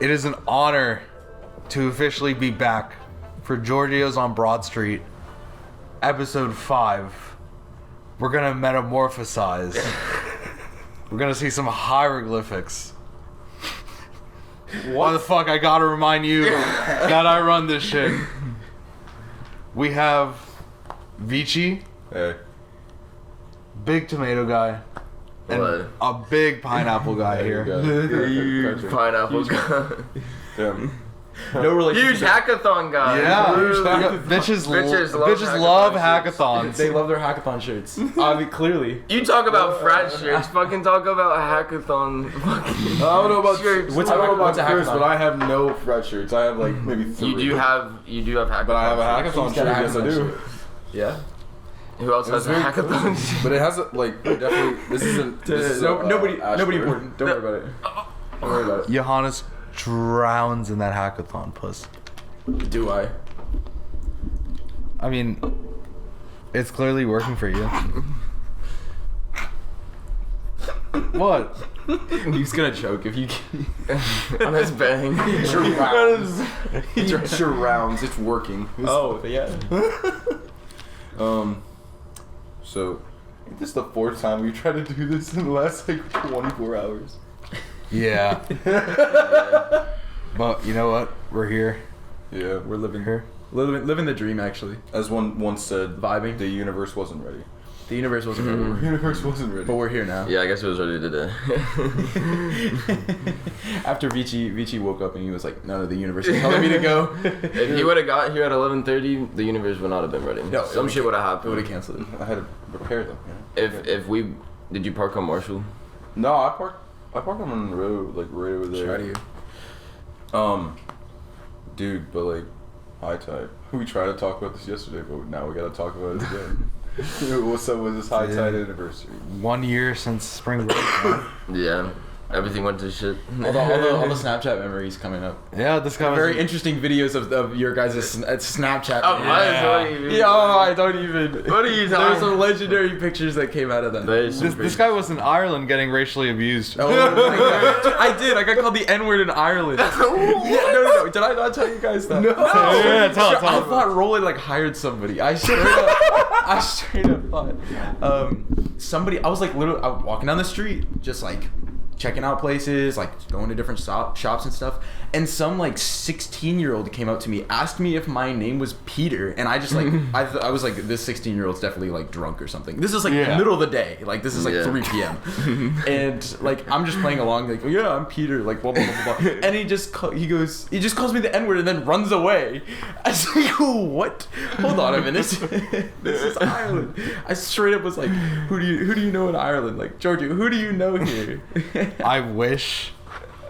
It is an honor to officially be back for Georgio's on Broad Street, episode 5. We're gonna metamorphosize. We're gonna see some hieroglyphics. Why the fuck I gotta remind you that I run this shit? We have Vici, Hey. big tomato guy, and a big pineapple guy here. Huge pineapple guy. Damn. No relation. Huge hackathon guy. Yeah, Bitches bitches love hackathons. They love their hackathon shirts. I mean, clearly. You talk about frat shirts, fucking talk about hackathon fucking I don't know about shirts. I don't know what's about a Chris, hackathon? but I have no fret shirts. I have like maybe 3. You do have hackathon. But I have a hackathon He's shirt. got a Yes, I hackathon do. shirt. Yeah. Who else has a very hackathon? But it has a, like definitely. This isn't. This is Nobody Ashford. important. Don't worry about it. Don't worry about it. Johannes drowns in that hackathon puss. Do I? I mean, it's clearly working for you. What? He's gonna choke if you. On his bang. He surrounds. It's working. Oh yeah. So, this is the 4th time we tried to do this in the last like 24 hours. Yeah. But you know what? We're here. Yeah. We're living Here. living the dream actually. As one once said, Vibing. the universe wasn't ready. The universe wasn't The ready, universe wasn't ready. but we're here now. Yeah, I guess it was ready today. After Vici woke up and he was like, "No, the universe is telling me to go." If he would have got here at 11:30, the universe would not have been ready. No, Some shit would have It would happened. have canceled it. I had to prepare them. You know? If we did you park on Marshall? No, I parked on the road, like right over there. Shout out to you. Dude, but like, high tide. We tried to talk about this yesterday, but now we gotta talk about it again. What's up with this high tide anniversary? 1 year since spring break. Man. Yeah. Everything went to shit. All the Snapchat memories coming up. Yeah, this guy was Very interesting videos of your guys' Snapchat. Oh, memories. Yeah, I don't even. What are you There's talking? some legendary pictures that came out of that. This guy was in Ireland getting racially abused. Oh my God. I did. I got called the N-word in Ireland. Yeah, no. Did I not tell you guys that? No. Yeah, tell. I thought Roland like hired somebody. I straight up thought. Somebody. I was like literally walking down the street, just like checking out places, like going to different shops and stuff. And some like 16-year-old came up to me, asked me if my name was Peter, and I just like I was like, this 16-year-old's definitely like drunk or something. This is like the middle of the day, like this is like 3 p.m. and like I'm just playing along, like yeah, I'm Peter, like blah blah blah blah. And he just calls me the N-word and then runs away. I was like, what? Hold on a minute, this is Ireland. I straight up was like, who do you know in Ireland? Like Georgio, who do you know here? I wish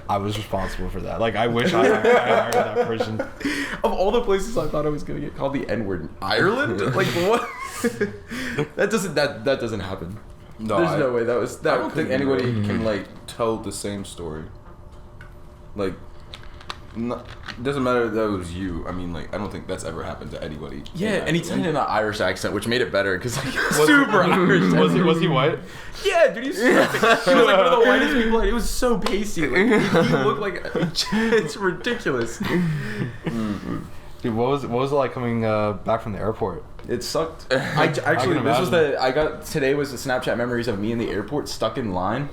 I was responsible for that. Like, I wish I hired that person. Of all the places I thought I was gonna get called the N-word, Ireland? Like what? that doesn't happen. No, There's no way I don't think anybody can like tell the same story. Like, it doesn't matter that it was you. I mean, like, I don't think that's ever happened to anybody. Yeah, and he said it in an Irish accent, which made it better because like super Irish. Was he white? Yeah, dude, he was like one of the whitest people. He was so pasty. Like, he looked like it's ridiculous. Dude, what was it like coming back from the airport? It sucked. Actually, today was the Snapchat memories of me in the airport stuck in line.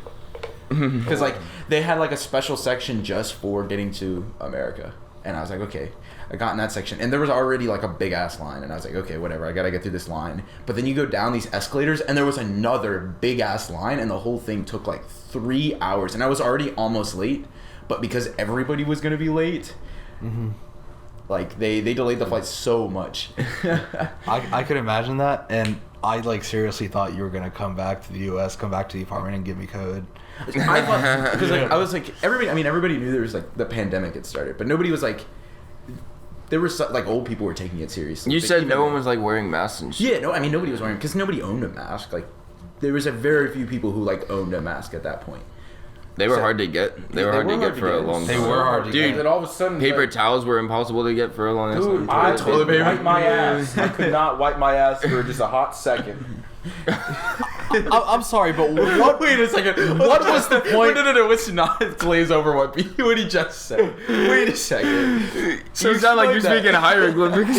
Because like they had like a special section just for getting to America, and I was like, okay, I got in that section, and there was already like a big ass line, and I was like, okay, whatever, I gotta get through this line. But then you go down these escalators, and there was another big ass line, and the whole thing took like 3 hours, and I was already almost late, but because everybody was gonna be late, like they delayed the flight so much. I could imagine that, and I like seriously thought you were gonna come back to the U.S., come back to the apartment, and give me code. I thought, because like I was like everybody knew there was like the pandemic had started, but nobody was like, there were like old people were taking it seriously. You Like, said even no one was like wearing masks and shit. Yeah, no, I mean nobody was wearing, because nobody owned a mask. Like there was a very few people who like owned a mask at that point. They were hard to get. They were hard to get for a long time. They were hard to Dude, get. And all of a sudden, paper like, towels were impossible to get for a long dude, time. I toilet could paper. wipe my ass. I could not wipe my ass for just a hot second. I'm sorry, but what? Wait a second. What was the point? No. It's not glaze over what he just said. Wait a second. So you sound like you're explain speaking hieroglyphics.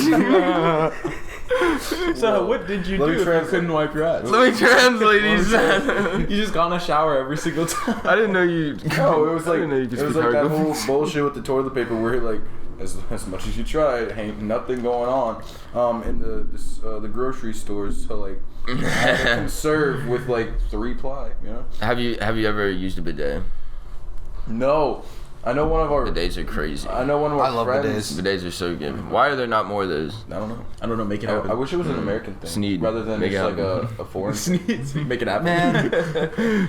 So what did you do if you couldn't wipe your ass? Let me translate these. You just got in a shower every single time. I didn't know you. No, it was I like didn't know you could it was speak like that whole hieroglyphics. bullshit with the toilet paper where like as much as you try, ain't nothing going on. In the grocery stores, so like I had to conserve with like 3-ply, you know. Have you ever used a bidet? No, I know one of our Bidets are crazy. I know one of our I love friends. bidets. Bidets are so good. Why are there not more of those? I don't know. I don't know. Make it I happen. wish it was an American thing Sneed. rather than Make just it like a foreign. Sneeze. Make it happen. Man,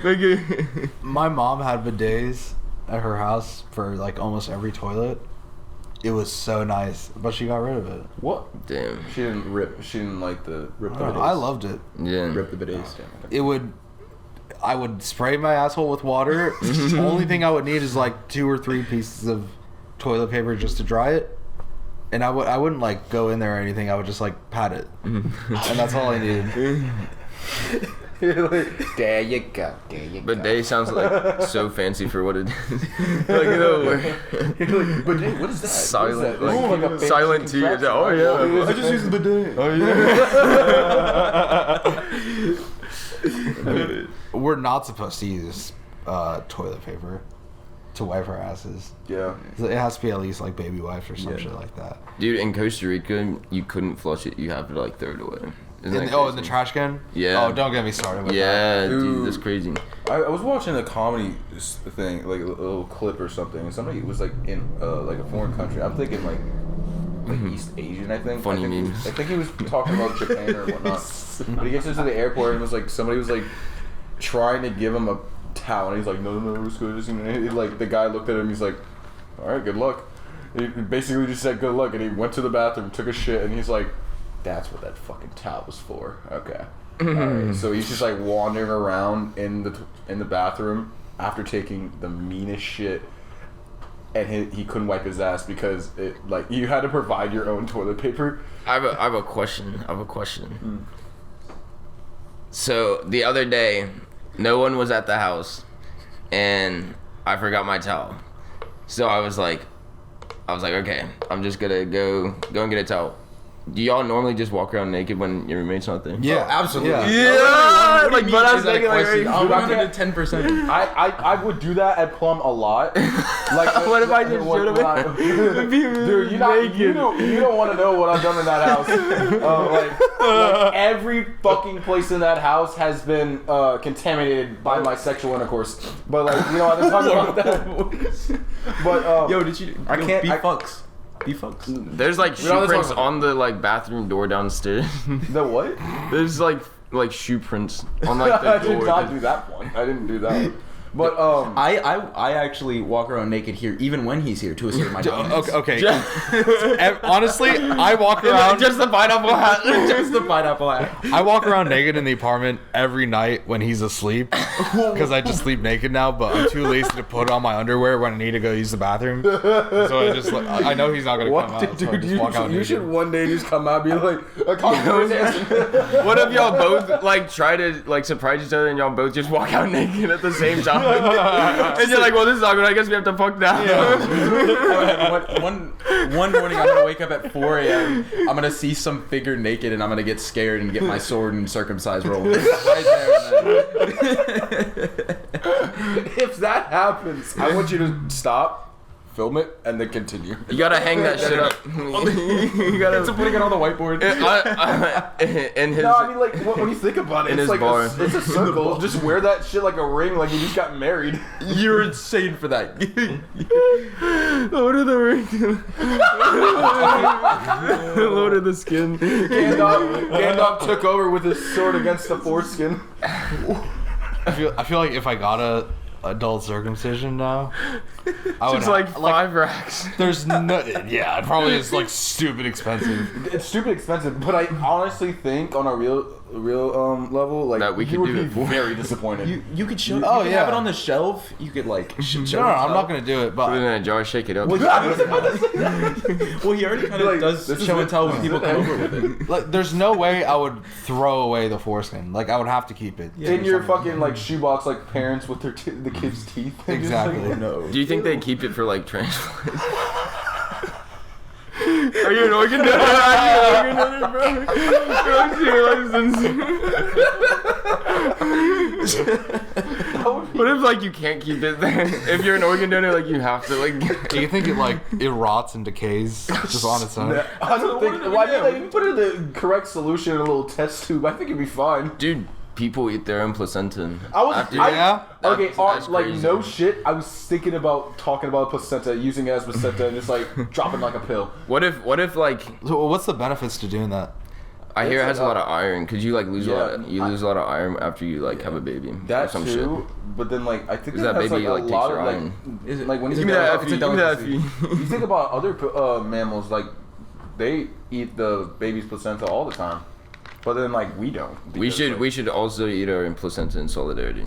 Okay. my mom had bidets at her house for like almost every toilet. It was so nice, but she got rid of it. What? Damn. She didn't rip. She didn't like the Rip I the don't know, bidets. I loved it. Yeah. Rip the bidets. I would spray my asshole with water. The only thing I would need is like 2 or 3 pieces of toilet paper just to dry it. And I wouldn't like go in there or anything. I would just like pat it. And that's all I needed. There you go. There you go. Bidet sounds like so fancy for what it is. Like, you know, You're like, but hey, what is that? silent, What is that? like, Like a fancy silent tea. contraption. Oh yeah. I just use the bidet. We're not supposed to use toilet paper to wipe our asses. Yeah. It has to be at least like baby wipes or some shit like that. Dude, in Costa Rica, you couldn't flush it. You have to like throw it away. Isn't that In the crazy? trash can? Yeah. Oh, don't get me started with that. Yeah, dude, Dude. that's crazy. I was watching a comedy thing, like a little clip or something, and somebody was like in like a foreign country. I'm thinking like East Asian, I think. Funny I think, memes. I think he was talking about Japan or whatnot. But he gets into the airport and was like, somebody was like trying to give him a towel, and he's like, no, it's good. And he, like the guy looked at him, he's like, all right, good luck. He basically just said good luck, and he went to the bathroom, took a shit, and he's like, that's what that fucking towel was for. Okay. Alright, so he's just like wandering around in the bathroom after taking the meanest shit, and he couldn't wipe his ass because it like you had to provide your own toilet paper. I have a question. So the other day, no one was at the house, and I forgot my towel. So I was like, okay, I'm just gonna go and get a towel. Do y'all normally just walk around naked when your roommate's not there? Yeah, absolutely. Yeah. Like, but I was thinking like, I'm right, 110%. I would do that at Plum a lot. Like What if I just showed him? Dude, you don't want to know what I've done in that house. Like every fucking place in that house has been contaminated by my sexual intercourse. But like I didn't talk about that. But Yo, did you? I can't- Be I- fucks. Be fucks. There's like We shoe don't prints talk about on the like bathroom door downstairs. the what? There's like shoe prints on like I the did door. not do that one. I didn't do that one. But I actually walk around naked here, even when he's here, to assert my dominance. Okay. Honestly, I walk around. Just the pineapple hat. Just the pineapple hat. I walk around naked in the apartment every night when he's asleep because I just sleep naked now. But I'm too lazy to put on my underwear when I need to go use the bathroom. So I know he's not gonna come out. So I dude? just walk out You naked. should one day just come out and be like, What if y'all both like try to like surprise each other and y'all both just walk out naked at the same time? And you're like, well, this is awkward. I guess we have to fuck now. one morning I'm gonna wake up at 4 a.m. I'm gonna see some figure naked and I'm gonna get scared and get my sword and circumcise roll. Right there and then. if that happens, I want you to stop, film it, and then continue. You gotta hang that shit up. You gotta. So putting it on the whiteboard. In his. No, I mean like when you think about it, In it's his like bar. it's a circle. Just wear that shit like a ring, like you just got married. You're insane for that. Load of the ring. Load of the skin. Gandalf took over with his sword against the foreskin. I feel like if I got a adult circumcision now, I would Just like 5 racks. There's no. Yeah, it probably is like stupid expensive. It's stupid expensive, but I honestly think on a real level, like That we you could would do be it for. very disappointed. You could show. Oh, you could yeah. have it on the shelf. You could like. No, I'm not gonna do it. Put it in But a jar, shake it up. Well, he already kind of Like, does this is show and it. tell when people come over with it. like, there's no way I would throw away the foreskin. Like, I would have to keep it. In your fucking like shoebox, like parents with their the kids' teeth. Exactly. Like, no. Do you think they keep it for like transplants? Are you an organ donor? Are you an organ donor, bro? Go to your license. What if like you can't keep it there? If you're an organ donor, like you have to like. Do you think it rots and decays just on its own? I don't think. Why did they put in the correct solution in a little test tube? I think it'd be fine. Dude, people eat their own placenta. Yeah? Okay, That's like crazy. no shit. I was thinking about talking about placenta, using it as placenta, and just like dropping like a pill. What if like So what's the benefits to doing that? I hear it has a like, lot of iron? Could you like lose a lot? Yeah, Lose a lot of iron after you like have a baby. or That some too, but then like I think Is it that has baby, like a like, takes lot your of like, iron? Is it- like when is you Give me that It's a Effie. Give me that delicacy. Effie. you think about other mammals, like they eat the baby's placenta all the time, but then like we don't. We because, should like, we should also eat our own placenta in solidarity.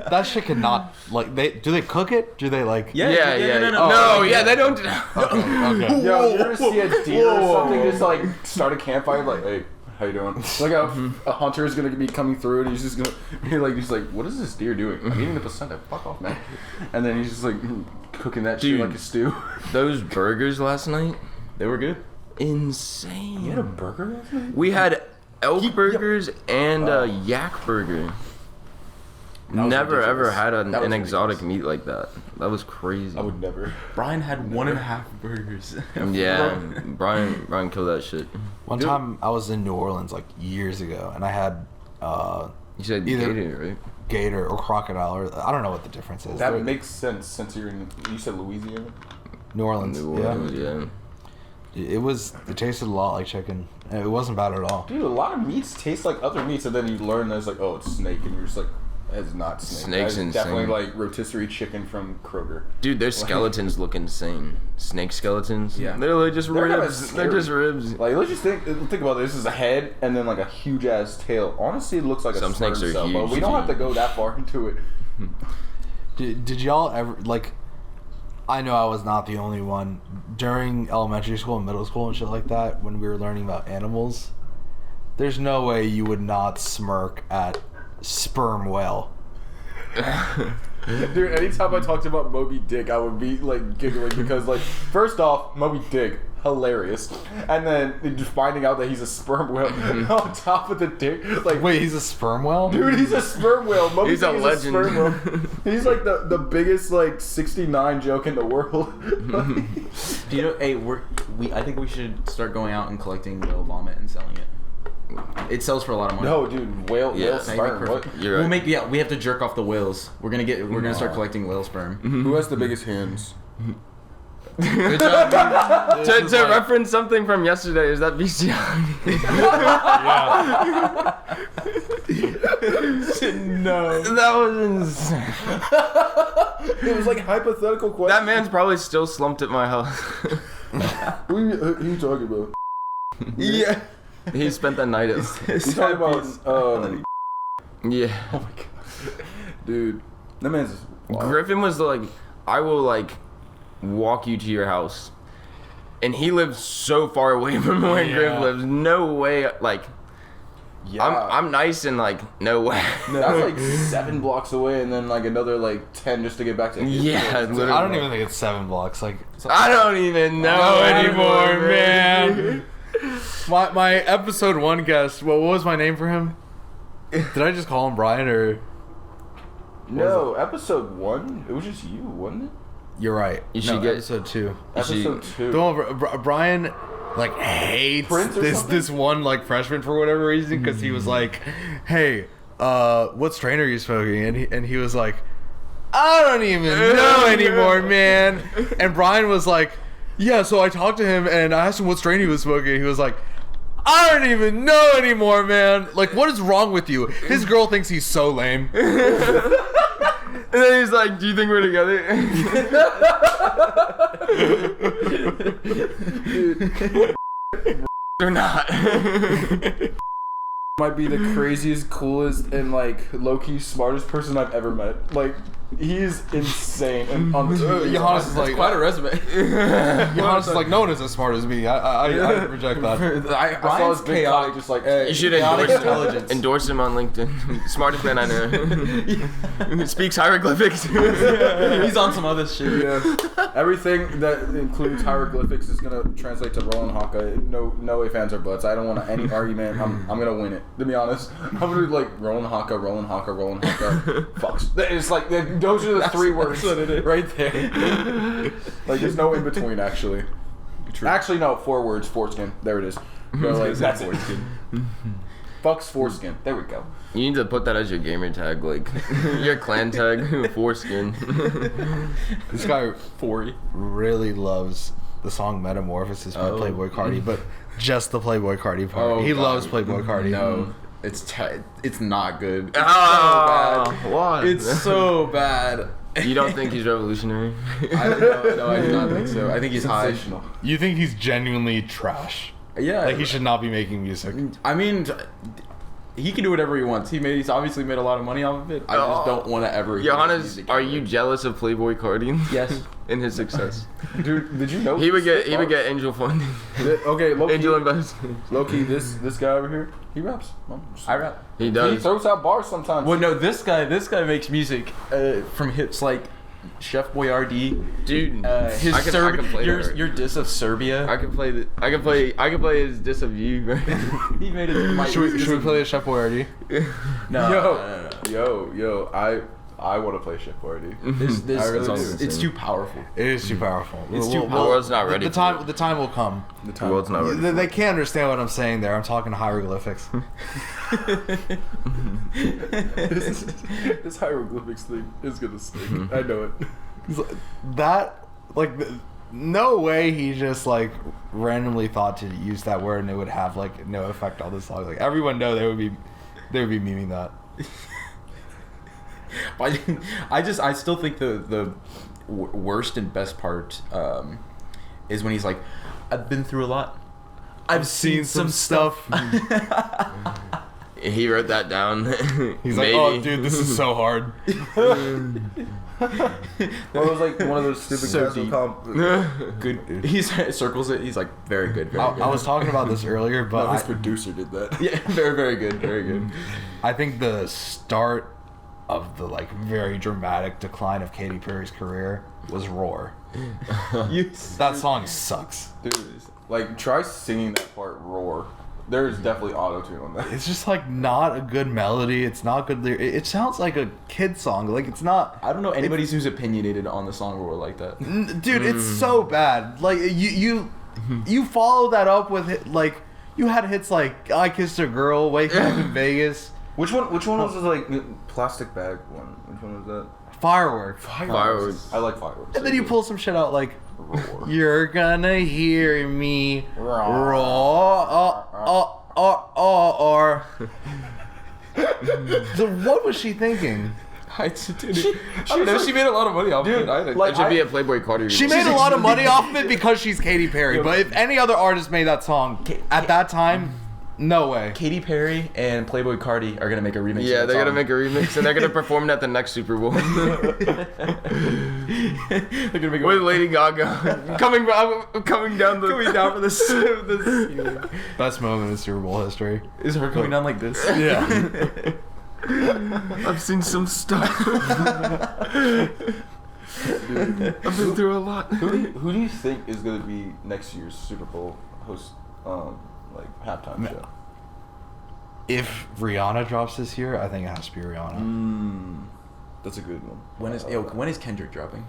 That shit cannot like do they cook it? Do they like Yeah, Yeah, no. No, yeah, they don't. Okay. Yo, you ever see a deer or something just like start a campfire like, hey, how you doing? Like a hunter is gonna be coming through and he's just gonna be like, what is this deer doing? I'm eating the placenta. Fuck off, man. And then he's just like cooking that shit Dude. like a stew. Those burgers last night, They were good. insane. You had a burger last night? We had elk burgers and a yak burger. Never ever ridiculous. had That was an exotic ridiculous. meat like that. That was crazy. I would never. Brian had 1.5 burgers. Yeah, Brian killed that shit. One time I was in New Orleans like years ago, and I had You said Either- gator, right? gator or crocodile, or I don't know what the difference is. That They're- makes sense since you said Louisiana. New Orleans. New Orleans, yeah. It tasted a lot like chicken. It wasn't bad at all. Dude, a lot of meats taste like other meats, and then you learn there's like, oh, it's snake, and you're just like, it's not snake. Snake's That is definitely insane. like rotisserie chicken from Kroger. Dude, their skeletons look insane. Snake skeletons. Yeah. They're like just They're kinda ribs. They're just scary. ribs. Like, let's just think about this. This is a head and then like a huge ass tail. Honestly, it looks like Some a sperm snakes are cell, but huge, we don't have to too. go that far into it. Did y'all ever like? I know I was not the only one during elementary school and middle school and shit like that when we were learning about animals. There's no way you would not smirk at sperm whale. Dude, anytime I talked about Moby Dick, I would be like giggling because, like, first off, Moby Dick, hilarious, and then just finding out that he's a sperm whale on top of the dick, like, Wait, he's a sperm whale? dude, he's a sperm whale. Moby He's Dick a is legend. sperm whale. He's like the biggest like 69 joke in the world. Do you know? Hey, I think we should start going out and collecting whale vomit and selling it. It sells for a lot of money. No, dude, whale Yeah. sperm. What? You're right. We have to jerk off the whales. We're gonna start collecting whale sperm. Who has the biggest hands? Good job. to reference something from yesterday, is that bestiality? No. That was insane. It was like hypothetical question. That man's probably still slumped at my house. Who you talking about? Yeah. He spent the night at. You talking about? Yeah. Oh my god, dude, that man's wild. Griffin was like, I will like walk you to your house, and he lives so far away from where Griff lives. No way, like. Yeah, I'm nice and like no way. that's like 7 blocks away, and then like another like 10 just to get back to. his Yeah, place. literally. I don't even think it's 7 blocks. Like I don't even know anymore, man. my episode 1 guest. What was my name for him? Did I just call him Brian or? No, episode 1. It was just you, wasn't it? You're right. You No, should get- episode 2. You Episode should- 2. The one where Brian like hates Prince or something? this one like freshman for whatever reason because he was like, "Hey, what strain are you smoking?" And he was like, "I don't even know anymore, man." And Brian was like, "Yeah." So I talked to him and I asked him what strain he was smoking. He was like, "I don't even know anymore, man. Like, what is wrong with you?" His girl thinks he's so lame. And then he's like, "Do you think we're together?" Or not. Might be the craziest, coolest, and like low-key smartest person I've ever met. Like, he is insane. And on the TV, Johannes is like, Quite a resume. Johannes is like, no one is as smart as me. I reject that. I saw his big cock just like, You should endorse him on LinkedIn. Smartest man I know. Speaks hieroglyphics. He's on some other shit. yeah. Everything that includes hieroglyphics is gonna translate to Roland Haka. No ifs, ands, or buts. I don't want any argument. I'm gonna win it. To be honest, I'm gonna be like Roland Haka, Roland Haka, Roland Haka. Fucks. It's like those are the three words right there. Like there's no in between actually. True. Actually, no, 4 words. Foreskin. There it is. Go, like, that's it. Fucks foreskin. There we go. You need to put that as your gamer tag, like your clan tag, foreskin. This guy 40. really loves the song Metamorphosis by Playboy Cardi, but just the Playboy Cardi part. He loves Playboy Cardi. No, it's not good. It's Ah, so bad. what? It's so bad. You don't think he's revolutionary? No, I do not think so. I think he's high. Sensational. You think he's genuinely trash? Yeah. Like he should not be making music. I mean, he can do whatever he wants. He's obviously made a lot of money off of it. I just don't want to ever. hear his Johannes, music are ever. you jealous of Playboy Cardi? Yes. In his success, Dude, did you know he would get angel funding, Okay, low-key, angel investment. low-key, this guy over here, he raps. I rap. He He does. throws out bars sometimes. Well, no, this guy makes music from hits like Chef Boyardee. Dude, His I can play that. your diss of Serbia. I can play his diss of you. He made it. Should we play the Chef Boyardee? No. Yo, I want to play Chef Boyardee. This I really do. it's too powerful. It is too powerful. It's too The world's not ready. The time will come. The world's not ready. They can't understand what I'm saying there. I'm talking hieroglyphics. This hieroglyphics thing is gonna stick. I know it. That no way he just like randomly thought to use that word and it would have like no effect on the song. Like everyone know they would be memeing that. I still think the worst and best part is when he's like, I've been through a lot. I've seen some stuff. He wrote that down. He's Maybe. like, oh dude, this is so hard. Well, it was like one of those stupid So guys who deep. call. Good. He circles it. He's like, very good. Very good. I was talking about this earlier, but His producer did that. Yeah, very good. Very good. I think the start of the like very dramatic decline of Katy Perry's career was Roar. That song sucks. Dude, like try singing that part Roar. There's definitely auto-tune on that. It's just like not a good melody. It's not good. It sounds like a kid song. Like it's not. I don't know anybody who's opinionated on the song Roar like that. Dude, it's so bad. Like you follow that up with like you had hits like I Kissed a Girl, Waking Up in Vegas, Which one was the like plastic bag one? Which one was that? Firework, Fireworks. I like fireworks. and then you pull some shit out like Roar. You're gonna hear me Roar. roar. So what was she thinking? I don't know. She made a lot of money off of it. I think. like, It should be a Playboy Cardi. She remix. made a lot of money off of it because she's Katy Perry. But if any other artist made that song at that time, no way. Katy Perry and Playboy Cardi are gonna make a remix. Yeah, of that they're gonna song. make a remix and they're gonna perform it at the next Super Bowl They're gonna make with Lady Gaga coming down for this. Best moment in Super Bowl history. Is her coming down like this? Yeah. I've seen some stuff. I've been through a lot. Who do you think is gonna be next year's Super Bowl host? Like halftime show. If Rihanna drops this year, I think it has to be Rihanna. That's a good one. When is Kendrick dropping?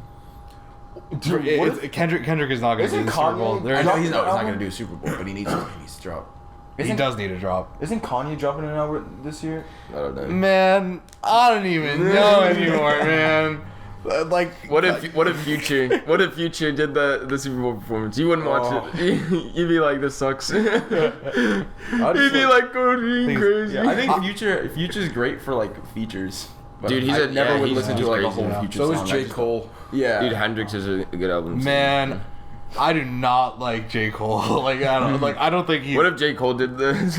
Dude, what if- Kendrick is not going to Isn't do the Super Bowl. Kanye- There- I know he's dropping not an gonna album? do a Super Bowl, but he needs to drop. he does need to drop. Isn't Kanye dropping an album this year? I don't know. Man, I don't even know anymore, man. Like, What if Future did the Super Bowl performance? You wouldn't watch it. You'd be like, this sucks. You'd be like going crazy. Yeah, I think Future's great for like features. But Dude, I never would he's listen to like a crazy. whole Yeah. Future So song. is I J. just- Cole. Yeah. Dude, Hendrix is a good album. man, I do not like J. Cole. I don't think he. What if J. Cole did this?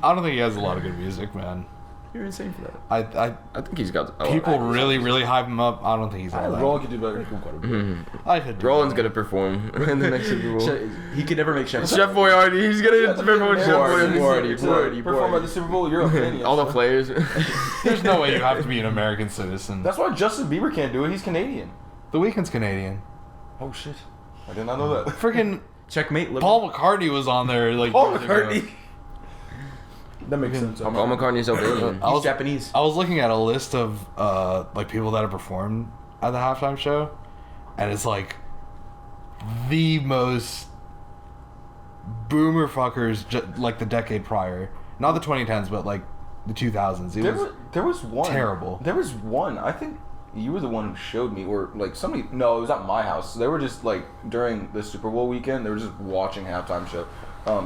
I don't think he has a lot of good music, man. You're insane for that. I think he's got. People really hype him up. I don't think he's all that. Roland could do better. I could. Roland's gonna perform in the next Super Bowl. He could never make Chef. Chef Boyardee, he's gonna perform with Chef Boyardee. Perform at the Super Bowl. You're a Canadian. All the players. There's no way you have to be an American citizen. That's why Justin Bieber can't do it. He's Canadian. The Weeknd's Canadian. Oh shit! I did not know that. Freaking Checkmate. Paul McCartney was on there. Like Paul years ago. McCartney. That makes sense. Paul McCartney's Albanian. I was- Japanese. I was looking at a list of like people that have performed at the halftime show, and it's like the most boomer fuckers like the decade prior, not the 2010s, but like the 2000s. There was one. terrible. There was one. I think you were the one who showed me, or like somebody. No, it was at my house. They were just like during the Super Bowl weekend. They were just watching halftime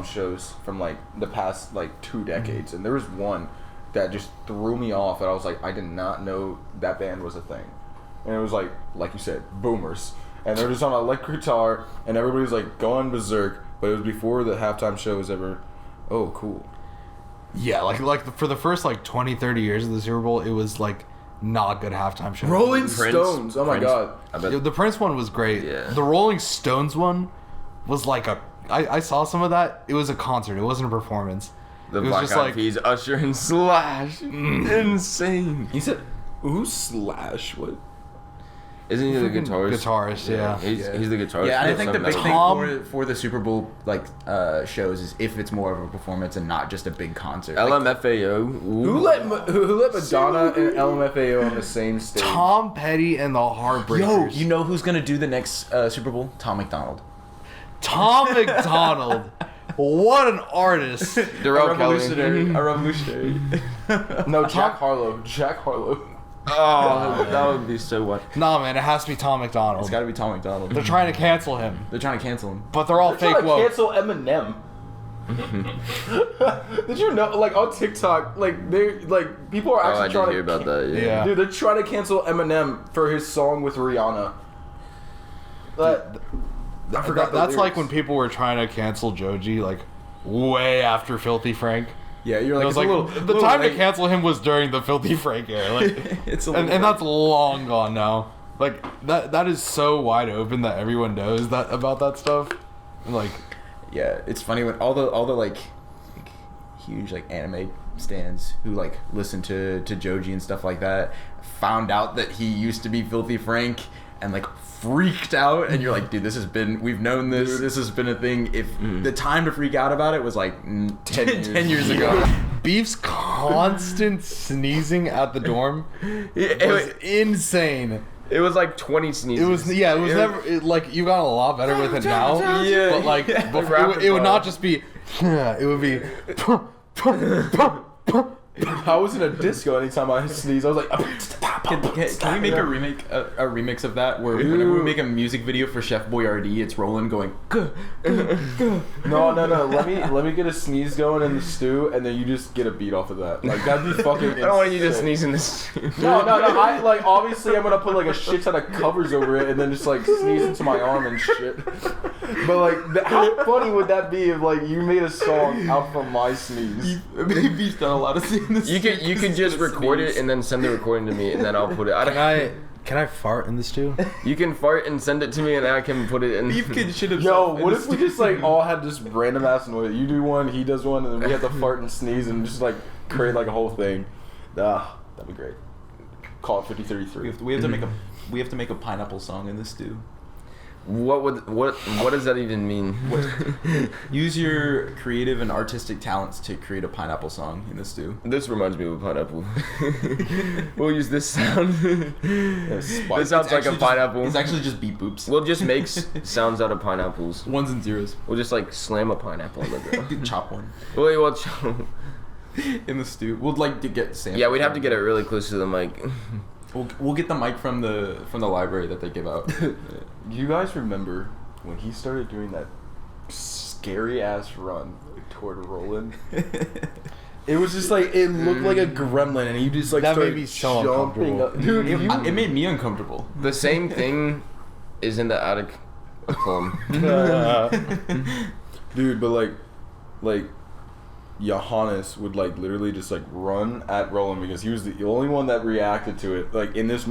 shows from like the past like 2 decades, and there was one that just threw me off. And I was like, I did not know that band was a thing. And it was like you said, boomers, and they're just on an electric guitar, and everybody's like going berserk. But it was before the halftime show was ever. Oh, cool. Yeah, for the first like 20-30 years of the Super Bowl, it was like not good halftime show. Rolling Prince. Stones. Oh my Prince. god. I bet. The Prince one was great. Yeah. The Rolling Stones one was like I saw some of that. It was a concert. It wasn't a performance. The it was Black just Eyed like Peas, Usher, and Slash. Insane. He said, "Who's Slash? What?" Isn't he the freaking guitarist? guitarist, yeah. He's the guitarist. Yeah, and I for think the some big metal. thing for the Super Bowl shows is if it's more of a performance and not just a big concert. LMFAO. Who let Madonna and LMFAO on the same stage? Tom Petty and the Heartbreakers. Yo, you know who's gonna do the next Super Bowl? Tom McDonald. Tom McDonald. What an artist. Darrell Kelly. A revolutionary. No, Jack Harlow. Jack Harlow. Oh, that would be so what? Nah, man, it has to be Tom McDonald. It's got to be Tom McDonald. They're trying to cancel him, They're trying to cancel him. but they're all They're fake trying to woke. cancel Eminem. Did you know, like on TikTok, like they like people are Oh, I actually did trying hear to about that. Yeah. Yeah. Dude, they're trying to cancel Eminem for his song with Rihanna. I forgot. That's like when people were trying to cancel Joji, like way after Filthy Frank. Yeah, you're It like, was it's like a little, the little time to late. cancel him was during the Filthy Frank era. Like, It's a and little that's long gone now. Like that is so wide open that everyone knows that about that stuff. And like, Yeah, it's funny when all the like huge like anime stans who like listen to Joji and stuff like that found out that he used to be Filthy Frank and like freaked out, and you're like, dude, we've known this, this has been a thing. If the time to freak out about it was like 10 years ago. Beef's constant sneezing at the dorm It was was, insane. it was like 20 sneezes. It was never like you got a lot better with it now. Yeah. But like Yeah. before, it would not just be. It would be. I was in a disco anytime I sneezed. I was like, Can we make a remix of that where whenever we make a music video for Chef Boyardee, it's Roland going, "Guh, guh, guh." no. Let me get a sneeze going in the stew, and then you just get a beat off of that. Like that'd be fucking. I don't want you to insane. sneeze in this. No. I like obviously I'm gonna put like a shit ton of covers over it, and then just like sneeze into my arm and shit. But like, how funny would that be if like you made a song out from my sneeze? He's done a lot of singing this. You could just record it and then send the recording to me, and then I'll put it. Can I fart in this too? You can fart and send it to me, and I can put it in. Beefkid should have. Yo, what if we just like all had this random ass noise? You do one, he does one, and then we have to fart and sneeze and just like create like a whole thing. That'd be great. Call it 5033. We have to make a pineapple song in this too. What does that even mean? Use your creative and artistic talents to create a pineapple song in this too. This reminds me of a pineapple. We'll use this sound. This sounds like a pineapple. It's actually just beep boops. We'll just make sounds out of pineapples. Ones and zeros. We'll just like slam a pineapple on the ground. Chop one Wait, well, in the stew. We'll like to get samples. yeah, we'd have to get it really close to the mic. We'll get the mic from the library that they give out. You guys remember when he started doing that scary ass run toward Roland? It was just like it looked like a gremlin, and he just like That started made me so jumping uncomfortable. up. Dude, It made me uncomfortable. The same thing is in the attic a plum. Dude, but like Johannes would like literally just like run at Roland because he was the only one that reacted to it, like in this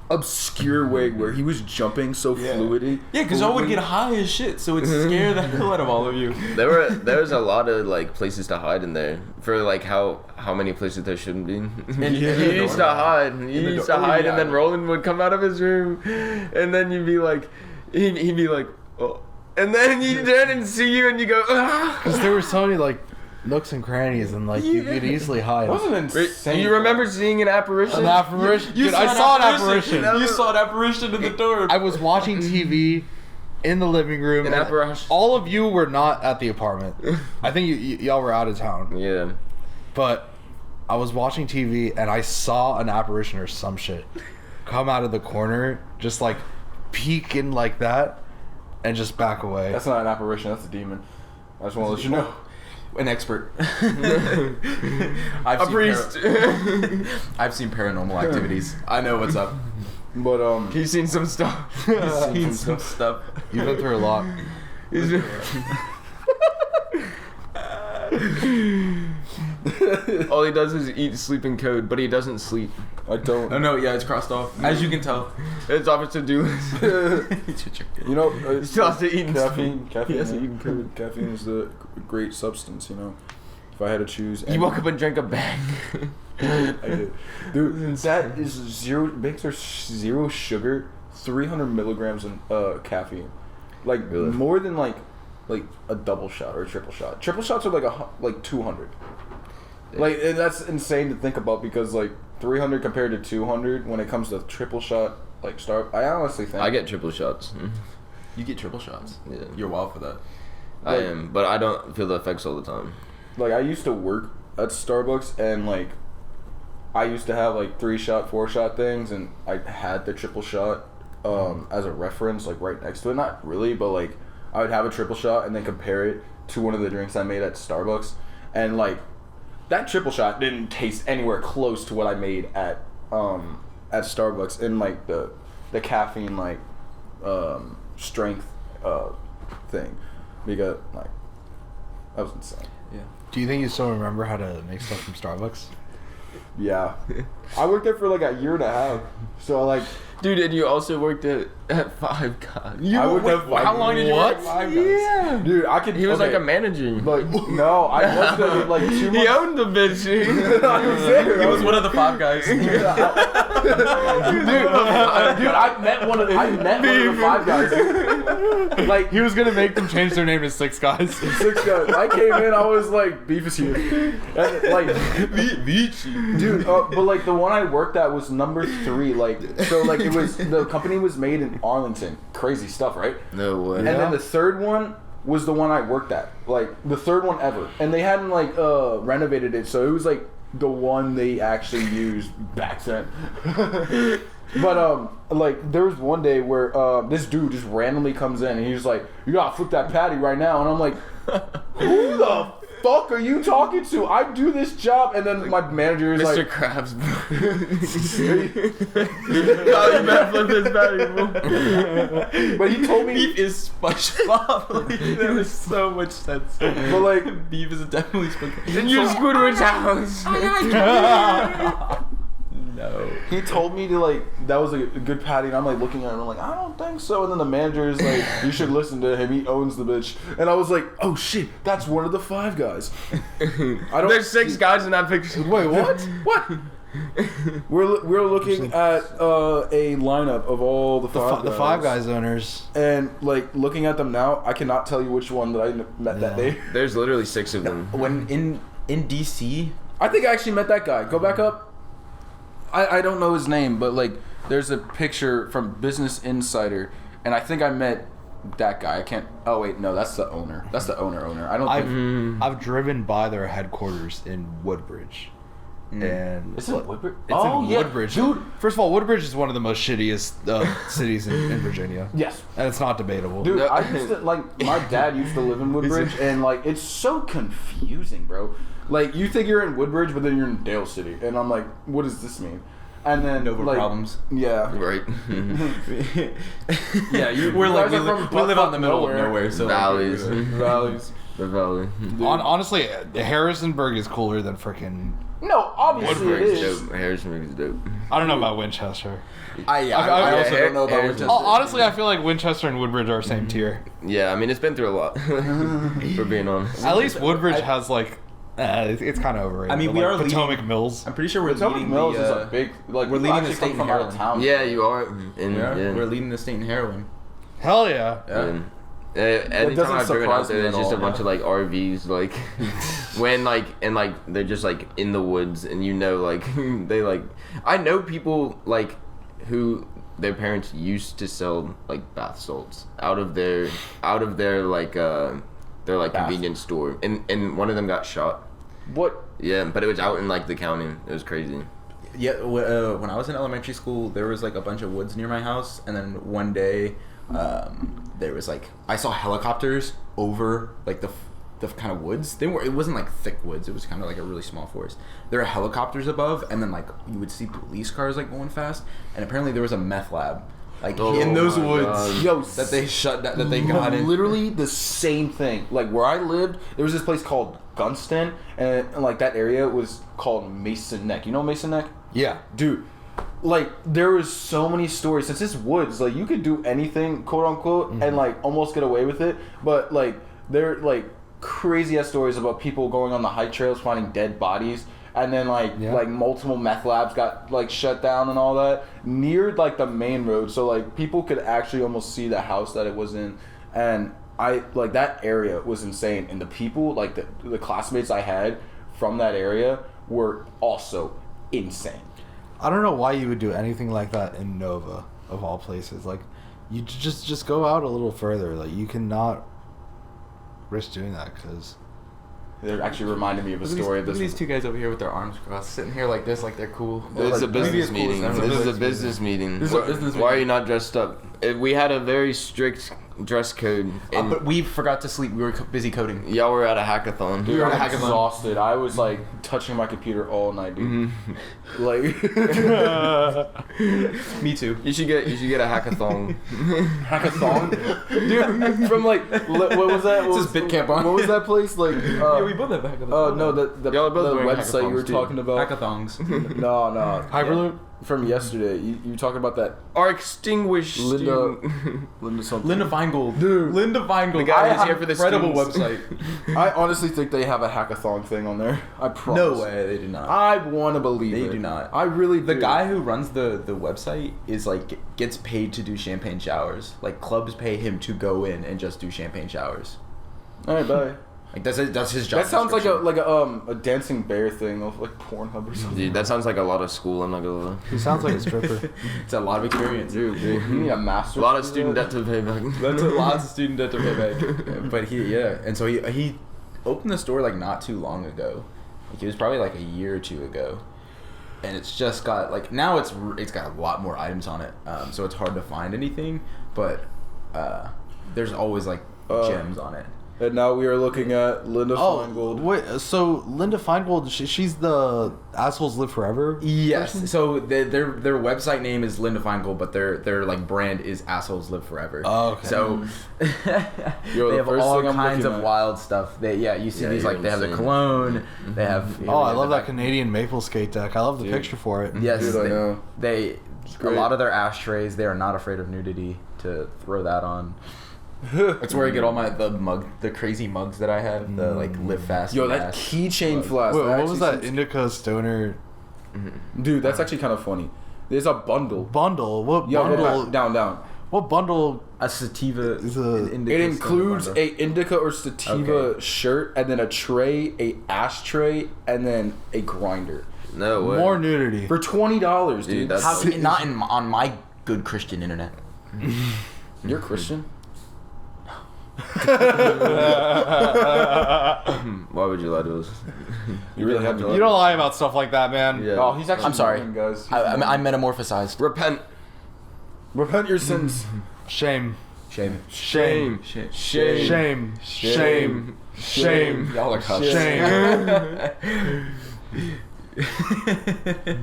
obscure way where he was jumping so fluidly. Yeah, because y'all would get high as shit, so it scared the hell out of all of you. There was a lot of like places to hide in there for like how many places there shouldn't be. You used to hide. You used to hide, and then Roland would come out of his room, and then you'd be like, he'd be like, oh, and then you turn and see you, and you go, ah. Because there were so many like nooks and crannies, and like you could easily hide. It wasn't insane. You remember seeing an apparition? An apparition? Dude, I saw an apparition. You saw an apparition in the door. I was watching TV in the living room. An apparition. All of you were not at the apartment. I think y'all were out of town. Yeah. But I was watching TV and I saw an apparition or some shit come out of the corner, just like peeking like that, and just back away. That's not an apparition. That's a demon. I just want to let you know. An expert. A priest. I've seen paranormal activities. I know what's up. But He's seen some stuff. I've seen some stuff. You've been through a lot. All he does is eat, sleep, and code, but he doesn't sleep. I don't. Oh no, yeah, it's crossed off. As you can tell. It's off his to-do list. You know, He still has to eat and caffeine. Caffeine. Yes, Caffeine is the great substance. You know, if I had to choose, He woke up and drank a bag. I did. Dude, that is zero. Bakes are zero sugar, 300 milligrams of caffeine, like Really? more than like a double shot or a triple shot. Triple shots are like 200. Yeah. Like, and that's insane to think about because like 300 compared to 200 when it comes to triple shot, like I honestly think I get triple shots. You get triple shots. Yeah. You're wild for that. I am, but I don't feel the effects all the time. like I used to work at Starbucks and like I used to have like 3-shot, 4-shot things, and I had the triple shot as a reference, like right next to it. Not really, but like I would have a triple shot and then compare it to one of the drinks I made at Starbucks, and like that triple shot didn't taste anywhere close to what I made at Starbucks in like the caffeine like strength thing, because like that was insane. Yeah. Do you think you still remember how to make stuff from Starbucks? Yeah, I worked there for like a year and a half, so like. Dude, and you also worked at Five Guys. I worked at Five How long did you work at What? Five Guys? Yeah. Dude, I could. He was okay, like a manager. Like, no, I was there like 2 months. He owned the bitch. I was there. He was one of the Five Guys. Dude, I met one of the Five Guys. Like, He was gonna make them change their name to Six Guys. 6 guys. I came in, I was like, beef is here. And, like, dude, but like the one I worked at was number 3. Like, so like it was, the company was made in Arlington. Crazy stuff, right? No way. And then the third one was the one I worked at. Like, the third one ever. And they hadn't, like, renovated it, so it was, like, the one they actually used back then. But, like, there was one day where this dude just randomly comes in, and he's like, you gotta flip that patty right now. And I'm like, who the fuck are you talking to? I do this job. And then my manager is Mr. like, Krabs. Oh, you better flip this battery, but he told me, Beef is SpongeBob. Like, that makes so much sense. but like, Beef is definitely SpongeBob. And you Squidward's house. No. he told me to like, that was a good patty, and I'm like looking at him, I'm like, I don't think so. And then the manager is like, you should listen to him, he owns the bitch. And I was like, oh shit, that's one of the Five Guys. I don't. There's 6 guys in that picture. Wait, what? What? We're looking at a lineup of all the Five Guys owners. and like looking at them now, I cannot tell you which one that I met that day. There's literally 6 of them. When in DC, I think I actually met that guy. Go back up. I don't know his name, but like there's a picture from Business Insider, and I think I met that guy. I can't. Oh wait, no, that's the owner. That's the owner. I don't think. I've driven by their headquarters in Woodbridge. And Is it Woodbridge? It's in Woodbridge, dude. First of all, Woodbridge is one of the most shittiest cities in Virginia. Yes. And it's not debatable. Dude, No. I used to, like, my dad used to live in Woodbridge, and, like, it's so confusing, bro. Like, you think you're in Woodbridge, but then you're in Dale City, and I'm like, what does this mean? and then Nova like, problems. Yeah. Right. Yeah, we're like guys are from we live out in the middle nowhere. of nowhere, so Valleys. Valleys. The valley. Honestly, Harrisonburg is cooler than freaking. No, obviously it Woodbridge is. dope. Harrisonburg is dope. I don't know about Winchester. I I also yeah, don't know about Harris- Winchester. Honestly, I feel like Winchester and Woodbridge are same tier. Yeah, I mean it's been through a lot. For being honest. At least Woodbridge has like, it's kind of overrated. I mean, but, we like, are leading- Potomac Mills. I'm pretty sure we're Potomac leading Mills the, is a big like we're people leading the actually state come in from out of heroin. town. Yeah, you are. And, Yeah, we're yeah. leading the state in heroin. Hell yeah. Yeah. Anytime doesn't I've driven out surprise there, me there's at just a all, bunch yeah. of like RVs, like when like and like they're just like in the woods, and you know like they like I know people like who their parents used to sell like bath salts out of their like their like Bath. convenience store, and one of them got shot. What? Yeah, but it was out in like the county. It was crazy. Yeah, when I was in elementary school, there was like a bunch of woods near my house, and then one day, there was like I saw helicopters over like the kind of woods. It wasn't like thick woods. It was kind of like a really small forest. There were helicopters above, and then like you would see police cars like going fast. And apparently there was a meth lab like Oh in those my woods God. Yo, that they shut that they got in. Literally the same thing. Like where I lived, there was this place called Gunston, and like that area was called Mason Neck. You know Mason Neck? Yeah. Dude, like there was so many stories. Since it's woods, like you could do anything, quote unquote, and like almost get away with it. But like there like crazy ass stories about people going on the hike trails finding dead bodies, and then like multiple meth labs got like shut down and all that near like the main road. So like people could actually almost see the house that it was in, and I like that area was insane. And the people like the classmates I had from that area were also insane. I don't know why you would do anything like that in Nova, of all places. Like, you just go out a little further. Like, you cannot risk doing that because. They're actually reminding me of a story of Look at this. these two guys over here with their arms crossed, sitting here like this, like they're cool. It's a Like, maybe business it's cool meeting. as This ever. is a business meeting. This is a business Why are meeting. you not dressed up? We had a very strict dress code, and But we forgot to sleep. We were busy coding. y'all were at a hackathon. Dude, were I'm on a hackathon. exhausted. I was like touching my computer all night, dude. Like, Me too. You should get a hackathon. hackathon, dude. From like, what was that? What This was, is BitCamp on. What was that place? Like, Yeah, we both have hackathons. oh no, the Y'all are both the wearing website you were hackathons, too. talking about. Hackathons. No, Hyperloop? from yesterday. You were talking about that Our extinguished Linda, student- Linda something. Linda Feingold. Dude. Linda Feingold. The guy I who's have here for the incredible students. website. I honestly think they have a hackathon thing on there. I promise. No way, they do not. I want to believe They it. do not. I really The do. guy who runs the website is like gets paid to do champagne showers. Like clubs pay him to go in and just do champagne showers. All right, bye. Like that's his job. That sounds like description. a dancing bear thing of like Pornhub or something. Dude, that sounds like a lot of school. I'm not gonna lie. He sounds like a stripper. It's a lot of experience. Dude, you need a master's. A lot of to do student that? debt to pay back. That's a lot of student debt to pay back. But and so he opened the store like not too long ago. Like it was probably like a year or two ago, and it's just got like now it's got a lot more items on it. So it's hard to find anything, but there's always like gems on it. And now we are looking at Linda Oh, Feingold. wait. So Linda Feingold, she's the Assholes Live Forever. Yes. person? So their website name is Linda Feingold, but their like brand is Assholes Live Forever. Oh, okay. So Yo, they the have first all thing I'm kinds looking of at. wild stuff. You see Yeah, these you're like they have the insane. cologne. They have. Oh, I love that Canadian maple skate deck. I love the Dude. picture for it. Yes, Dude, I know. they a great. lot of their ashtrays. They are not afraid of nudity to throw that on. That's where I get all the crazy mugs that I have. The like live fast. Yo, and that fast. keychain flask. Wait, that what was actually that? seems- Indica Stoner Dude, that's actually kind of funny. There's a bundle. bundle. What Yo, go bundle? back, down. What bundle? a sativa. Is a- an indica It includes bundle. a indica or sativa Okay. shirt, and then a tray, a ashtray, and then a grinder No way. More nudity. for $20, dude. Dude, that's- How can, not on my good Christian internet. You're Christian. Why would you lie to us? You really have to. You don't lie about stuff like that, man. Yeah. Oh, he's actually. I'm sorry. lying, guys. He's I lying. metamorphosized. Repent. Repent your sins. Shame. Shame. Shame. Shame. Shame. Shame. Shame. Y'all are cussed. Shame.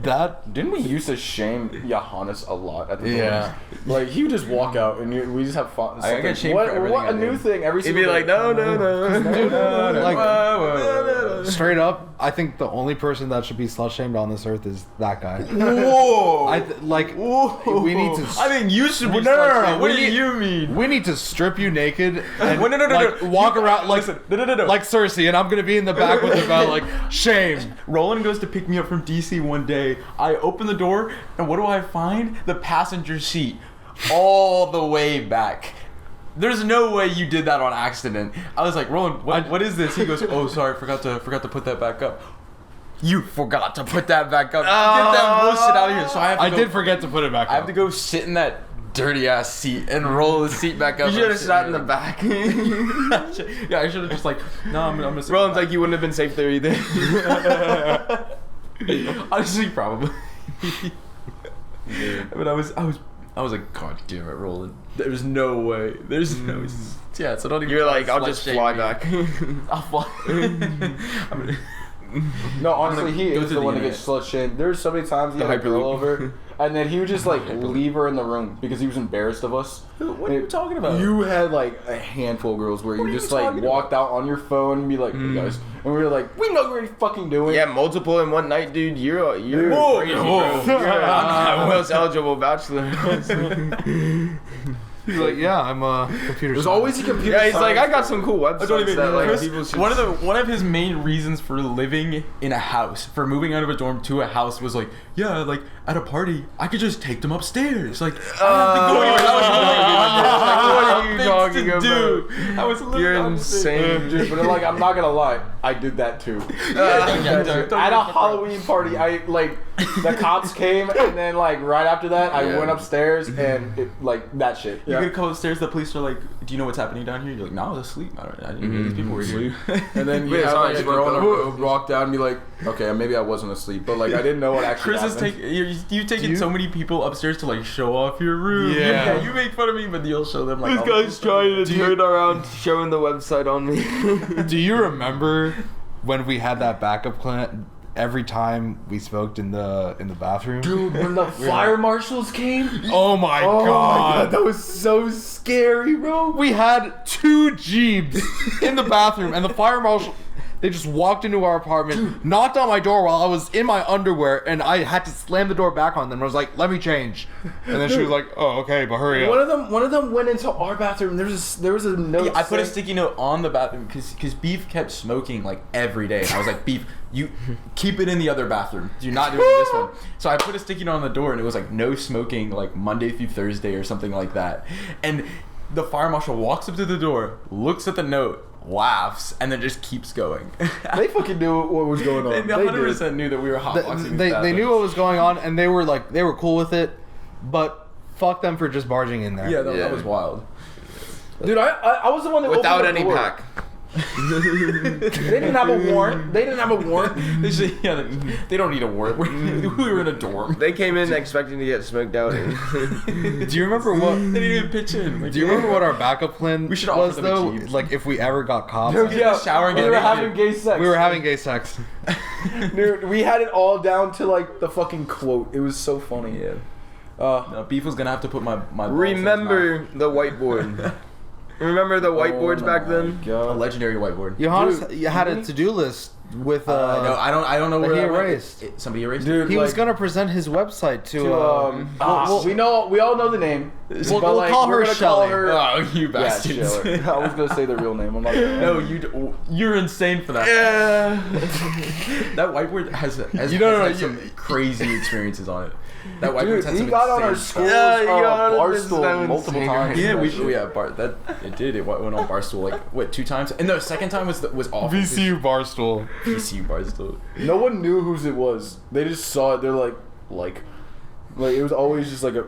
That Didn't we used to shame Johannes a lot at the Yeah. doors? Like he would just walk out and we just have fun. I get shamed what, for everything what I a new did. thing every He'd single be day. like, no, no, no. like straight up, I think the only person that should be slut shamed on this earth is that guy. Whoa! We need to. I think you should be. No, no, no, no. What We do need- you mean? We need to strip you naked and Wait, no, like, walk around like No. like Cersei, and I'm gonna be in the back with the belt like shame. Roland goes to pick me up from DC one day. I open the door, and what do I find? The passenger seat, all the way back. There's no way you did that on accident. I was like, Roland, what is this? He goes, oh, sorry, forgot to put that back up. You forgot to put that back up. Get that bullshit out of here. So I did forget to put it back. I have to go sit in that dirty ass seat and roll the seat back up. You should have sat in the back. Yeah, I should have just like, no, I'm gonna sit. Roland's like, you wouldn't have been safe there either. Honestly, probably. But I was like, God damn it, Roland. There's no way. There's no. Yeah, so don't even. You're like, I'll slut just shame fly me. back. I'll fly. No, honestly, like, he go is to the the one that internet. gets slut shamed. There's so many times he had a Hyperloop. girl over, and then he would just like leave her in the room because he was embarrassed of us. What are you talking about? You had like a handful of girls where What you are just you like talking walked out on your phone and be like, "Hey guys," and we were like, "We know what you're fucking doing." Yeah, multiple in one night, dude. You're Whoa, crazy, whoa. bro. You're a most eligible bachelor. He's like, yeah, I'm a computer. There's scientist. always a computer. Yeah, he's like, I science got some cool websites I don't even that like Chris, people should. one of his main reasons for living in a house, for moving out of a dorm to a house, was like, yeah, like at a party, I could just take them upstairs. Like, I don't have to go anywhere. what are you talking about? I was living You're on the thing. insane. Dude, but like, I'm not gonna lie, I did that too. At a Halloween party, I like the cops came, and then like right after that, I Yeah. went upstairs and it, like that shit. You could go upstairs. The police are like, "Do you know what's happening down here?" You're like, "No, I was asleep. I didn't know these people were here." And then you Wait, have sorry, like a just girl in a woke up. robe walk down and be like, okay, maybe I wasn't asleep, but like I didn't know what actually Chris is happened. you've taken so many people upstairs to like show off your room. Yeah. You make fun of me, but you'll show them like. This guy's trying to turn around, showing the website on me. Do you remember when we had that backup plan? Every time we smoked in the bathroom. Dude, when the fire marshals came, Oh my god. that was so scary, bro. We had 2 Jeeps in the bathroom, and the fire marshal, they just walked into our apartment, knocked on my door while I was in my underwear, and I had to slam the door back on them. I was like, let me change. And then she was like, oh, okay, but hurry up. One of them went into our bathroom. There was a note. Yeah, I put a saying- sticky note on the bathroom because Beef kept smoking like every day. And I was like, Beef, you keep it in the other bathroom. You're not doing this one. So I put a sticky note on the door, and it was like no smoking like Monday through Thursday or something like that. And the fire marshal walks up to the door, looks at the note, laughs, and then just keeps going. They fucking knew what was going on. They They 100% knew that we were hotboxing. They knew what was going on, and they were cool with it, but fuck them for just barging in there. Yeah, that Yeah. was wild. did. Dude, I was the one that Without opened the any door. pack. They didn't have a warrant. They They don't need a warrant. We were in a dorm. They came in expecting to get smoked out. Do you remember what? They didn't even pitch in. Like, Do you remember what our backup plan We should offer was them a though? Jeep. Like if we ever got cops, Get in the shower and we get were naked. having gay sex. we were having gay sex. Dude, we had it all down to like the fucking quote. It was so funny. Yeah. Uh, Beef was gonna have to put my balls in his mouth. Remember the whiteboard. Remember the whiteboards back then? A legendary whiteboard. Johannes Dude, had a to-do list with No, I don't know that where he that went. erased. Somebody erased Dude, he was like, gonna present his website to we all know the name. We'll but, call we're her gonna Shelley. Oh, you Yeah, bastards! Shelley. I was gonna say the real name. I'm like, No, you're insane for that. Yeah. That whiteboard has had some crazy experiences on it. That whiteboard's dude, had he some got on our insane school's Yeah, he got on this Barstool down multiple singer. times. Yeah, That shit. it did. It went on Barstool like what 2 times, and the second time was awful. VCU Barstool. VCU Barstool. No one knew whose it was. They just saw it. They're like it was always just like a.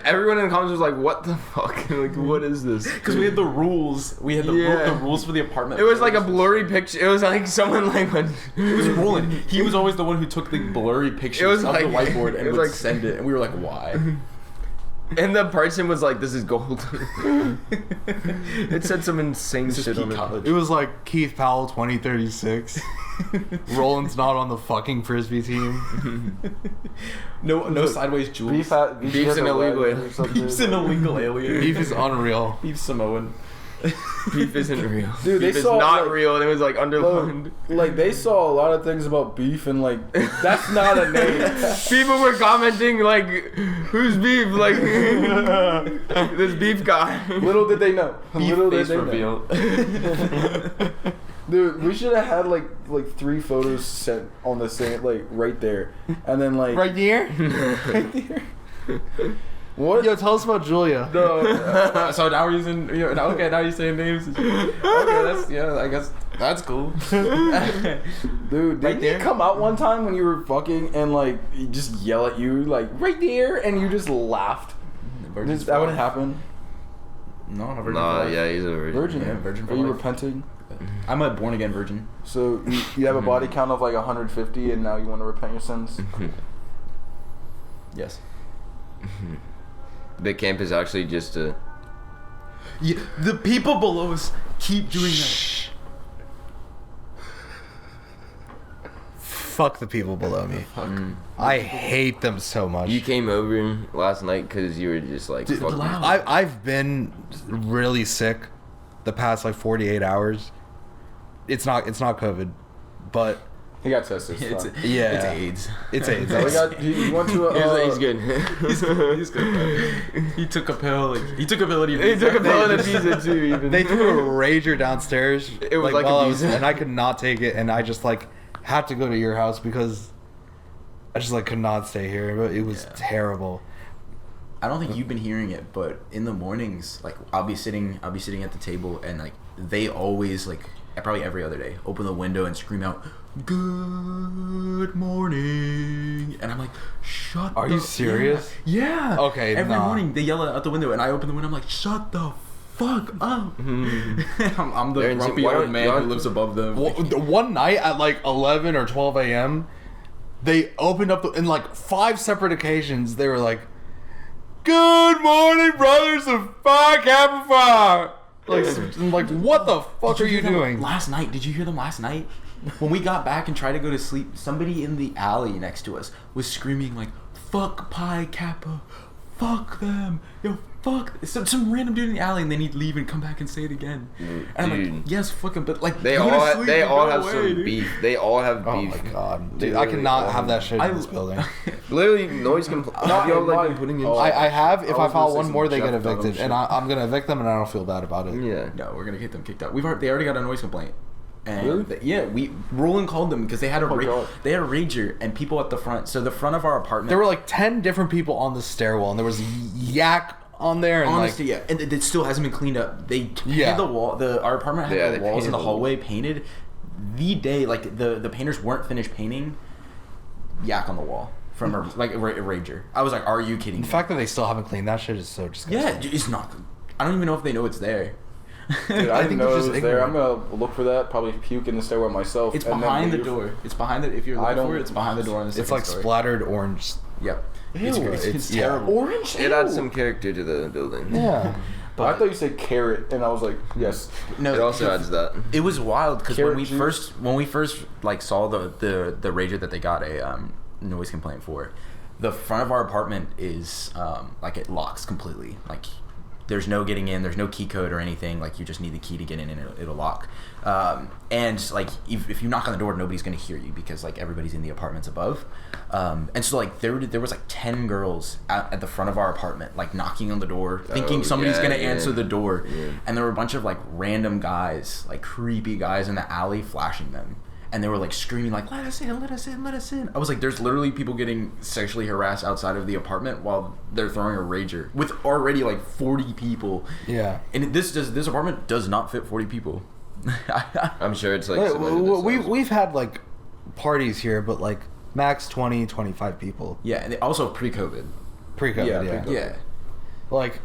Everyone in the comments was like, what the fuck? Like, what is this? Because we had the rules. We had the rules for the apartment. It was like a blurry picture. It was like someone like when It was Roland. He was always the one who took the blurry pictures It was of like- the whiteboard and it was would like- send it, and we were like, "Why?" and the person was like, this is gold. It said some insane This is shit peak on it. college. It was like Keith Powell 2036. Roland's not on the fucking frisbee team. No sideways jewels. Beef's an illegal alien. Beef's an illegal alien. Beef is unreal. Beef Samoan. Beef isn't real. Dude, they beef is saw, not like- real. It was like underlined. Like they saw a lot of things about beef and like that's not a name. People were commenting like, "Who's beef?" Like this beef guy. Little did they know. Little did Face they reveal. know. Dude, we should have had like 3 photos sent on the same like right there, and then like Right here? right there. What? Yo, tell us about Julia. No. So now we're using. Now you're saying names. Okay, I guess that's cool. Dude, didn't there? you come out one time when you were fucking and like he just yell at you like right there and you just laughed? That wouldn't happen. No, never. Nah, yeah, he's a virgin. Virgin. Yeah, virgin for Are you life. repenting? I'm a born again virgin. So you have a body count of like 150 and now you want to repent your sins? Yes. The camp is actually just a. Yeah, the people below us keep doing that. Fuck the people below me. I hate them so much. You came over last night because you were just like, Dude, fuck loud. I've been really sick the past like 48 hours. It's not COVID, but He got tested. It's, It's yeah. it's AIDS. it's AIDS. we got. He went to a. he's good. He's good. He took a pill. He took a pill. He took a pill and a pizza too. Even They threw a rager downstairs. It was like while a I was, pizza. and I could not take it, and I just like had to go to your house because I just like could not stay here. But it was terrible. I don't think you've been hearing it, but in the mornings, like I'll be sitting at the table, and like they always like probably every other day open the window and scream out, "Good morning," and I'm like, "Shut." Are you serious? Yeah. Okay, Every nah. morning they yell out the window, and I open the window. I'm like, "Shut the fuck up." I'm the They're in- grumpy why old don't- man why who don't- lives above them. One night at like 11 or 12 a.m., they opened up in like 5 separate occasions. They were like, "Good morning, brothers of Phi Kappa Phi." Like what the fuck are you hear them doing? last night? Did you hear them last night? When we got back and tried to go to sleep, somebody in the alley next to us was screaming like, "Fuck Pi Kappa, fuck them, yo, fuck." Some random dude in the alley, and then he'd leave and come back and say it again. And I'm like, Dude. "Yes, fuck him," but like They go to all sleep they and all go have away, some dude. beef. They all have Oh beef. my god, They dude! I really cannot all have that shit I- in this building. Literally, noise complaint. Have y'all like been putting in? Oh. I have. If I I was file gonna say one some more, they Jeff get Dunham evicted, shit. and I'm gonna evict them, and I don't feel bad about it. Yeah. No, we're gonna get them kicked out. They already got a noise complaint. And Really? yeah, Roland called them because they had a God. they had a rager and people at the front. So the front of our apartment. There were like 10 different people on the stairwell, and there was yak on there, and Honestly, like yeah, and it still hasn't been cleaned up. They painted Yeah. the wall. Our apartment had Yeah, the they walls in the painted the hallway painted. The day like the painters weren't finished painting, yak on the wall from a rager. I was like, "Are you kidding the me?" fact that they still haven't cleaned that shit is so disgusting. Yeah, it's not. I don't even know if they know it's there. Dude, I I didn't think know they're it just was there. ignorant. I'm gonna look for that. Probably puke in the stairwell myself. It's and then behind the leave. door. It's behind it. If you're I looking don't- for it, it's behind the door on the second It's like story. splattered orange. Yep. Ew, It's yeah. terrible. Orange. It Ew. adds some character to the building. Yeah. I thought you said carrot, and I was like, yes. No, It also adds that. It was wild because Carrot when juice. we first like saw the rager that they got a noise complaint for, the front of our apartment is like it locks completely. Like there's no getting in, there's no key code or anything. Like you just need the key to get in and it'll lock. And like if you knock on the door, nobody's gonna hear you because like everybody's in the apartments above. And so like there was like 10 girls at the front of our apartment like knocking on the door thinking somebody's yeah, gonna yeah. answer the door. Yeah. And there were a bunch of like random guys, like creepy guys in the alley flashing them. And they were like screaming like, "Let us in, let us in, let us in." I was like, there's literally people getting sexually harassed outside of the apartment while they're throwing a rager with already like 40 people. Yeah. And this apartment does not fit 40 people. I'm sure it's like. Wait, similar to this size. we've had like parties here, but like max 20, 25 people Yeah, and also pre-COVID. pre-COVID. Yeah, Yeah, pre-COVID. Yeah. like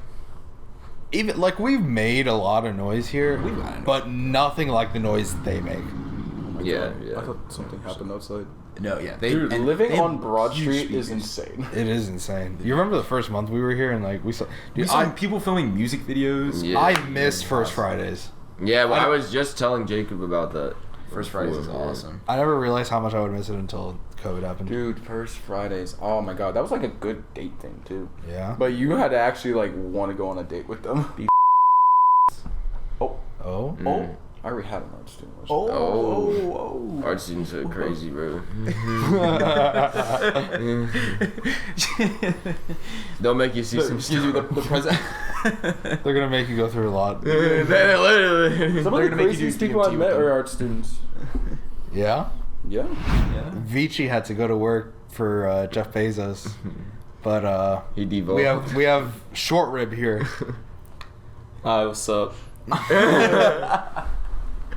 even like we've made a lot of noise here, We've had noise. but nothing like the noise they make. Yeah, I yeah. thought something happened outside. No, yeah. Dude, and living they have on Broad huge Street is speakers. insane. It is insane. You remember the first month we were here and like we saw, We dude, saw people filming music videos. Yeah. I miss First Fridays. Yeah, well, I I don't- was just telling Jacob about that. First Fridays is awesome. I never realized how much I would miss it until COVID happened. Dude, First Fridays. Oh my god, that was like a good date thing too. Yeah. But you had to actually like want to go on a date with them. Oh. Oh, I already had an art student. Oh. Art students are crazy, bro. They'll make you see some Excuse me, the present. They're gonna make you go through a lot. Literally. Some of They're the gonna make you craziest do people I've DMT met with them. are art students. Yeah. Yeah. Vici had to go to work for Jeff Bezos, but He devolved. we have short rib here. Hi, what's up?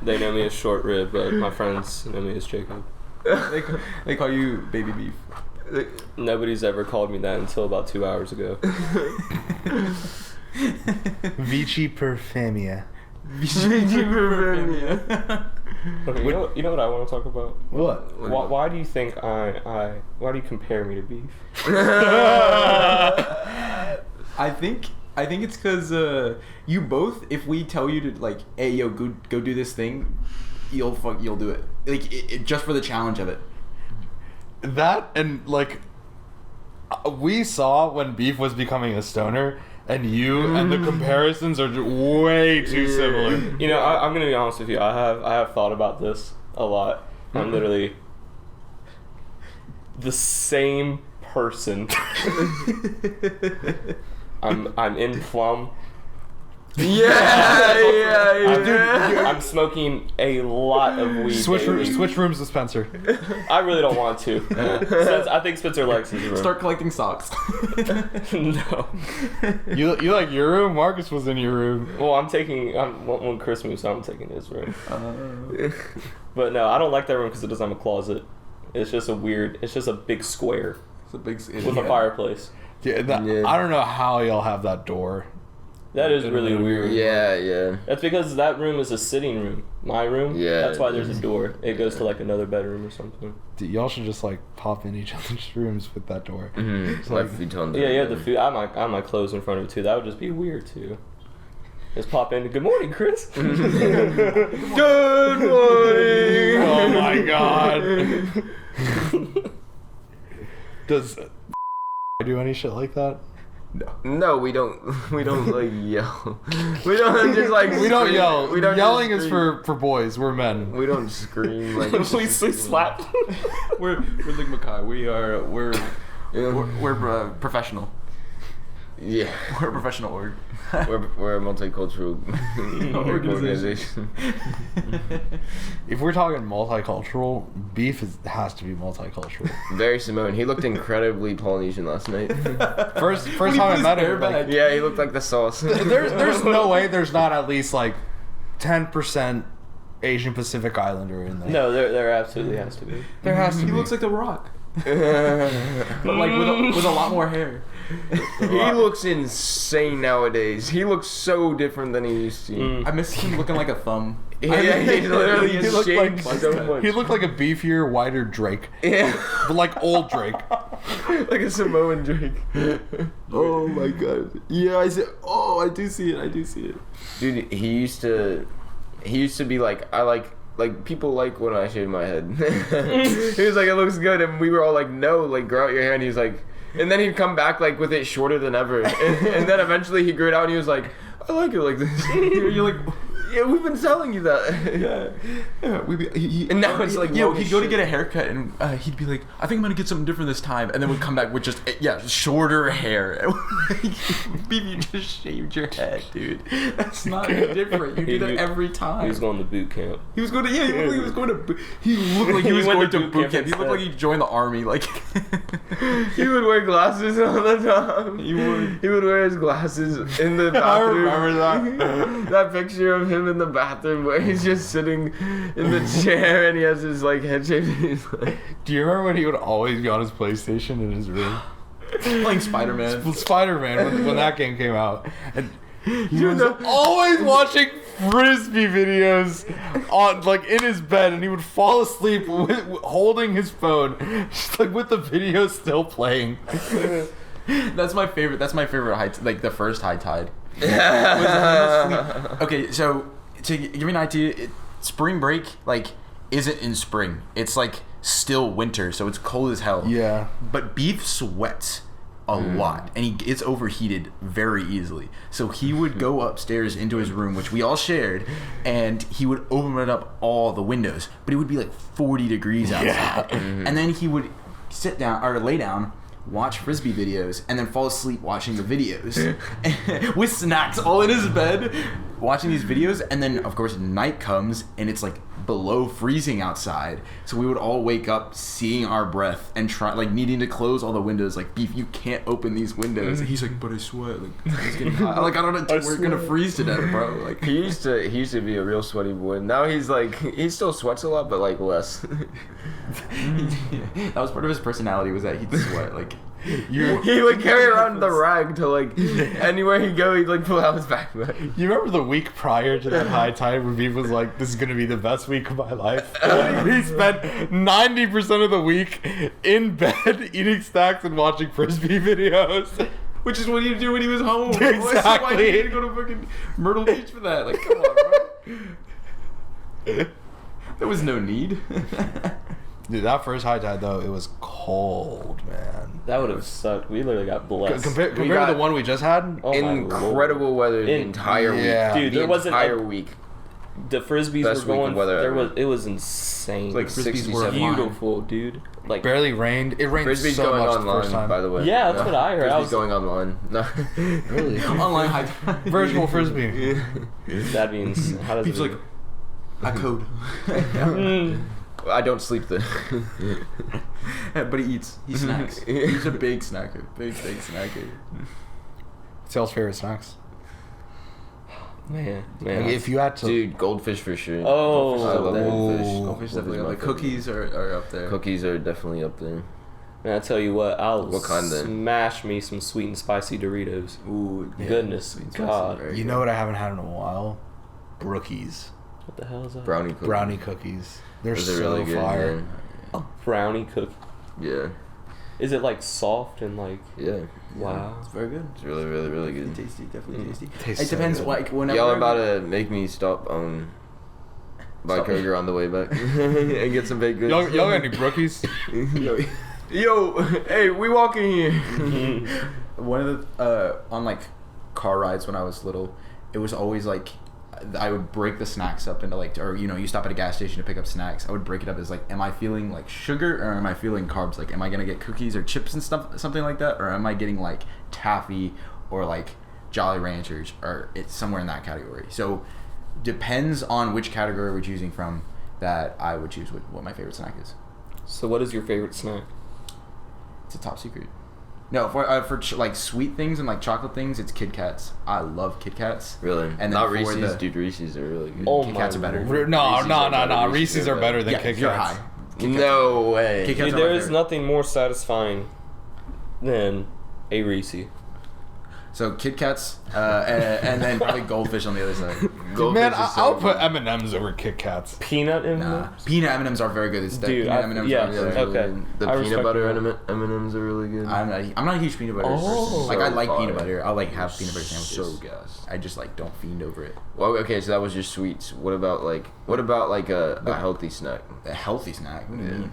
They know me as Short Rib, but my friends know me as Jacob. They call you Baby Beef. Nobody's ever called me that until about 2 hours ago. Vici Perfemia. Okay, you know what I want to talk about? What? Why do you think why do you compare me to beef? I think it's because you both. If we tell you to like, hey yo, go do this thing, you'll do it. Like it, just for the challenge of it. That and like we saw when Beef was becoming a stoner, and you and the comparisons are way too similar. You know, I'm gonna be honest with you. I have thought about this a lot. I'm literally the same person. I'm in Plum. I'm smoking a lot of weed. Switch daily. rooms with Spencer. I really don't want to. I think Spencer likes his room. Start collecting socks. No. You like your room? Marcus was in your room. Well, when Chris moves, I'm taking his room. But no, I don't like that room because it doesn't have a closet. It's just a big square It's a big with a fireplace. Yeah, I don't know how y'all have that door. That is really weird. Yeah. That's because that room is a sitting room. My room. Yeah. That's why there's a door. It goes to like another bedroom or something. Dude, y'all should just like pop in each other's rooms with that door. Mm-hmm. like- Left feet on Yeah, you have the food. I have my clothes in front of it too. That would just be weird too. Just pop in. Good morning, Chris. Good morning. Oh my god. Does do any shit like that? No, we don't like yell. We don't just like. We don't scream. yell. We don't. Yelling just is scream. for boys. We're men. We don't scream like. We slap. we're like Mackay. We're professional. Yeah. We're a professional org. We're a multicultural Organization. If we're talking multicultural, Beef has to be multicultural. Very Simone. He looked incredibly Polynesian last night. First he time put I his met hair him, like, back. Yeah, he looked like the sauce. there's no way there's not at least like 10% Asian Pacific Islander in there. No, there absolutely has to be. There has to He be. looks like The Rock, but like with a lot more hair. He looks insane nowadays. He looks so different than he used to. I miss him looking like a thumb. Yeah, he literally He looked like- shaved so much. He looked like a beefier, whiter Drake, Yeah. but like old Drake. Like a Samoan Drake. Oh my god. Yeah, I see. Oh, I do see it. Dude, he used to be like, I like people like when I shave my head. He was like, it looks good, and we were all like, no, like grow out your hair, and he was like, and then he'd come back like with it shorter than ever, and then eventually he grew it out, and he was like, I like it like this. You're like, yeah, we've been telling you that. yeah. And now it's like, yo, long he'd as go to shit. get a haircut, and he'd be like, I think I'm gonna get something different this time, and then we'd come back with just shorter hair. Beef, you just shaved your head, dude. That's not different. You do that every time. He was going to boot camp. He was going to. Yeah, he looked like he was going to. He looked like he was went going to to boot boot camp camp. He looked like he joined the army. Like He would wear glasses all the time. He would. He would wear his glasses in the bathroom. I remember that. That picture of him in the bathroom where he's just sitting in the chair and he has his like head shaved. And he's like, Do you remember when he would always be on his PlayStation in his room? playing Spider-Man. Spider-Man when that game came out. And he was always watching frisbee videos on like in his bed, and he would fall asleep holding his phone, just like with the video still playing. That's my favorite. That's my favorite high. Like the first high tide. Okay, so to give you an idea, spring break, like isn't in spring. It's like still winter, so it's cold as hell. Yeah. But Beef sweats a lot, and he gets overheated very easily. So he would go upstairs into his room, which we all shared, and he would open up all the windows. But it would be like 40 degrees outside. And then he would sit down or lay down, watch Frisbee videos, and then fall asleep watching the videos with snacks all in his bed, watching these videos. And then, of course, night comes, and it's like below freezing outside. So we would all wake up seeing our breath and try, like, needing to close all the windows. Like, Beef, you can't open these windows. And he's like, but I sweat. Like, it's getting hot. Like, I don't know. We're gonna freeze to death, bro. Like, He used to be a real sweaty boy. Now he's like, he still sweats a lot, but like less. that was part of his personality, was that he'd sweat. Like, He would carry around the rag to like anywhere he go, he'd like pull out his backpack. You remember the week prior to that high tide when Beef was like, this is going to be the best week of my life? He spent 90% of the week in bed eating snacks and watching Frisbee videos. which is what he'd do when he was home. Exactly. Why did he go to fucking Myrtle Beach for that? Like, come on, bro. There was no need. Dude, that first high tide, though, it was cold, man. That would have sucked. We literally got blessed. Compared got- to the one we just had? Oh my Incredible weather the entire week. Yeah. Dude, the there wasn't entire a- week. The Frisbees Best were week of going. weather There ever. was. It was insane. Like Frisbees 60, were 70. beautiful, dude. Like Barely rained. It rained Frisbee's so going much the first online, time. by the way. Yeah, that's what I heard. I Frisbee's was- going online. No. Really? Online high tide. Virtual Frisbee. that means how does He's it? like, I code. I don't sleep then. But he eats. He snacks. He's a big snacker. Big snacker. Sale's favorite snacks. man. Like, if you had to... Dude, goldfish for sure. Oh. I love goldfish. Ooh. Goldfish definitely my up there. favorite. Cookies are up there. Cookies are definitely up there. Man, I tell you what, I'll What kind then? smash me some sweet and spicy Doritos. Ooh, yeah. Goodness Sweet and spicy, God. very You good. know what I haven't had in a while? Brookies. What the hell is that? Brownie cookies. Brownie cookies. They're Those are so really good, fire. man. A brownie cookie. Yeah. Is it like soft and like? Yeah. Wow. It's very good. It's really, really, really good. Tasty, definitely tasty. Tastes It depends. so good. Like whenever Y'all about to make me stop by Stop. Kroger on the way back and get some baked goods. Y'all got any brookies? Yo, hey, we walking here. One of the on like car rides when I was little, it was always like I would break the snacks up into like, or you stop at a gas station to pick up snacks. I would break it up as like, am I feeling like sugar or am I feeling carbs? Like, am I gonna get cookies or chips and stuff, something like that, or am I getting like taffy or like Jolly Ranchers, or it's somewhere in that category. So depends on which category we're choosing from, that I would choose what my favorite snack is. So what is your favorite snack? It's a top secret. No, for like sweet things and like chocolate things, it's Kit Kats. I love Kit Kats. Really? And then Not for Reese's, the- dude. Reese's are really good. Oh Kit my Kats are better. lord. No, Reese's no, are no, better. no. Reese's Reese's are are better better. than Yeah, Kit you're Kats. high. Kit Kats No way. Kit Kats Dude, are my there is favorite. nothing more satisfying than a Reese. So Kit Kats, and then probably Goldfish on the other side. Goldfish Man, is so I'll put good. M&M's over Kit Kats. Peanut in Nah, there? peanut M&Ms are very good. It's that Dude, peanut I- M&Ms yeah, are really That's good. really Okay. good. The I peanut respect butter that. M&Ms are really good. I'm not a huge peanut butter Oh. person. Like I like So peanut fire. butter. I'll like have peanut butter sandwiches. So gas. I just like don't fiend over it. Well, okay, so that was your sweets. What about like a healthy snack? A healthy snack. What do you Yeah. mean?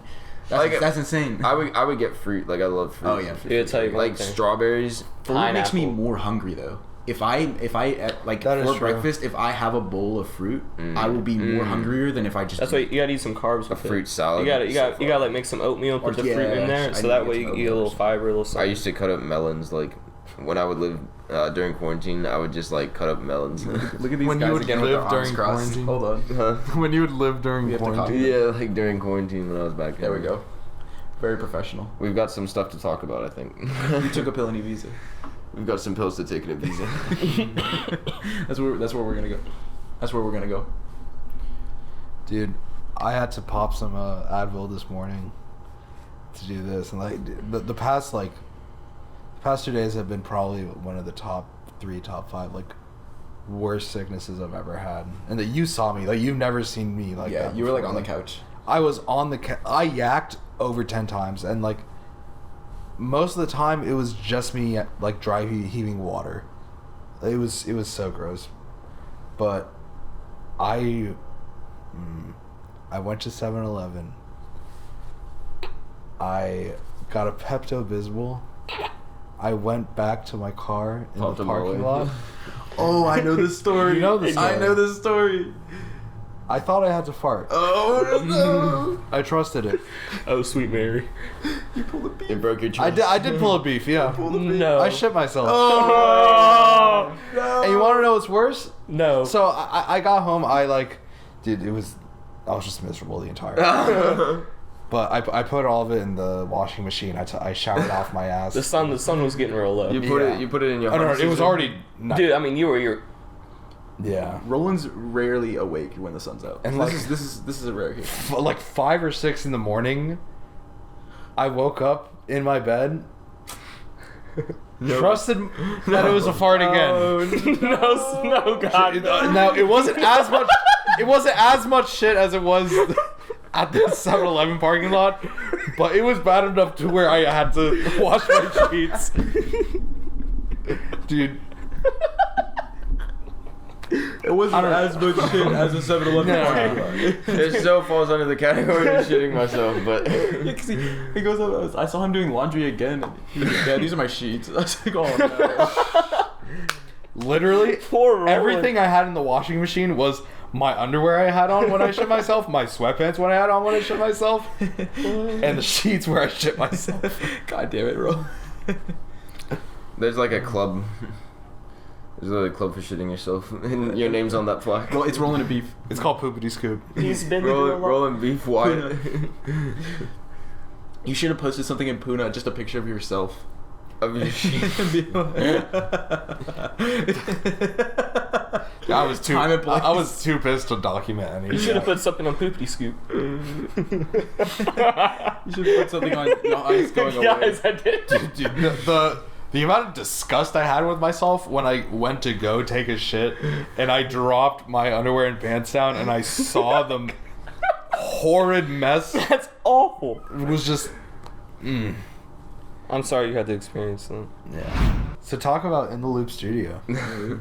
That's, Like, that's insane. I would get fruit. Like I love fruit. Oh, yeah. Dude, I'll tell you one like thing. strawberries. Fruit makes me Pineapple. more hungry though. If I like That is for true. breakfast, if I have a bowl of fruit, I will be more hungrier than if I just. That's why you gotta eat some carbs with fruit it. salad. You gotta like make some oatmeal, put Or- the fruit in yeah, there, I so need that to way get you some can get a little oatmeal. fiber, a little I something. used to cut up melons. Like when I would live during quarantine, I would just like cut up melons. Look at these When you guys would again with live their arms during crossed. quarantine. Hold on. Huh? When you would live during We have to quarantine. Yeah, like during quarantine when I was back. There we home. go. Very professional. We've got some stuff to talk about. I think. You took a pill and Visa. We've got some pills to take in a visa. That's where we're gonna go. That's where we're gonna go. Dude, I had to pop some Advil this morning to do this, and like the past 2 days have been probably one of the top 5 like worst sicknesses I've ever had. And that you saw me, like you've never seen me like Yeah, that you were like before. on the couch. I was on the I yacked over 10 times, and like most of the time it was just me like dry heaving water. It was so gross. But I I went to 7-Eleven. I got a Pepto-Bismol. I went back to my car in Popped the a parking Molly. lot. Oh, I know this story. You know this I story. know this story. I thought I had to fart. Oh no! I trusted it. Oh, sweet Mary. You pulled a beef. It broke your trust. I did pull a beef, yeah. No. I shit myself. Oh, no. And you want to know what's worse? No. So I got home. I was just miserable the entire time. But I put all of it in the washing machine. I showered off my ass. the sun was getting real low. You put it in your. Oh, no, harness it was system? already. Dude, I mean, you're Yeah. Roland's rarely awake when the sun's out. And And like- this is a rare case. Like 5 or 6 in the morning, I woke up in my bed, trusted that it was a fart again. no, God. Now it wasn't as much. It wasn't as much shit as it was at the 7-Eleven parking lot, but it was bad enough to where I had to wash my sheets. Dude. It wasn't as much shit as a 7-Eleven No. parking lot. It still falls under the category of shitting myself, but Yeah, 'cause he goes up. I saw him doing laundry again. And he was like, yeah, these are my sheets. I was like, oh no. Literally, Poor Roland. everything I had in the washing machine was my underwear I had on when I shit myself, my sweatpants when I had on when I shit myself, and the sheets where I shit myself. God damn it, bro. there's like a club. There's a club for shitting yourself, and your name's on that plaque. Well, it's rolling a beef. It's called Poopity Scoop. He's been through a lot. Rolling beef white. You should have posted something in Puna, just a picture of yourself. Of your shit. I was too. Time and place. I was too pissed to document any. You of should have that. put something on Poopity Scoop. You should put something on your eyes going away. Guys, I did. Dude, the amount of disgust I had with myself when I went to go take a shit and I dropped my underwear and pants down and I saw the horrid mess. That's awful. It was just. I'm sorry you had to experience that. Yeah. So talk about In the Loop Studio.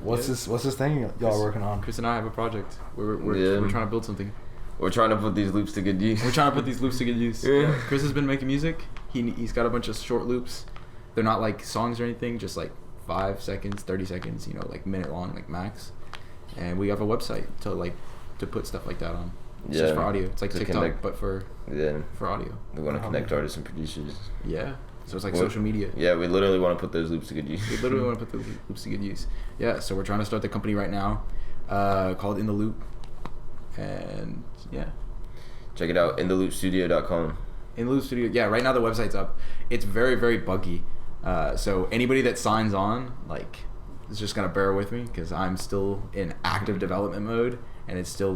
What's this thing y'all are working on? Chris and I have a project. We're Yeah. trying to build something. We're trying to put these loops to good use. We're trying to put these loops to good use. Yeah. Chris has been making music. He's got a bunch of short loops. They're not like songs or anything, just like 5 seconds, 30 seconds, like minute long, like max. And we have a website to put stuff like that on. It's just for audio. It's like To TikTok, connect. but for Yeah. audio. We want to connect artists and producers. Yeah. So it's like What? social media. Yeah, we literally want to put those loops to good use. We literally want to put the loops to good use. Yeah, so we're trying to start the company right now, called In the Loop. And yeah. Check it out, intheloopstudio.com. In the Loop Studio. Yeah, right now the website's up. It's very, very buggy. So anybody that signs on, is just gonna bear with me because I'm still in active development mode, and it's still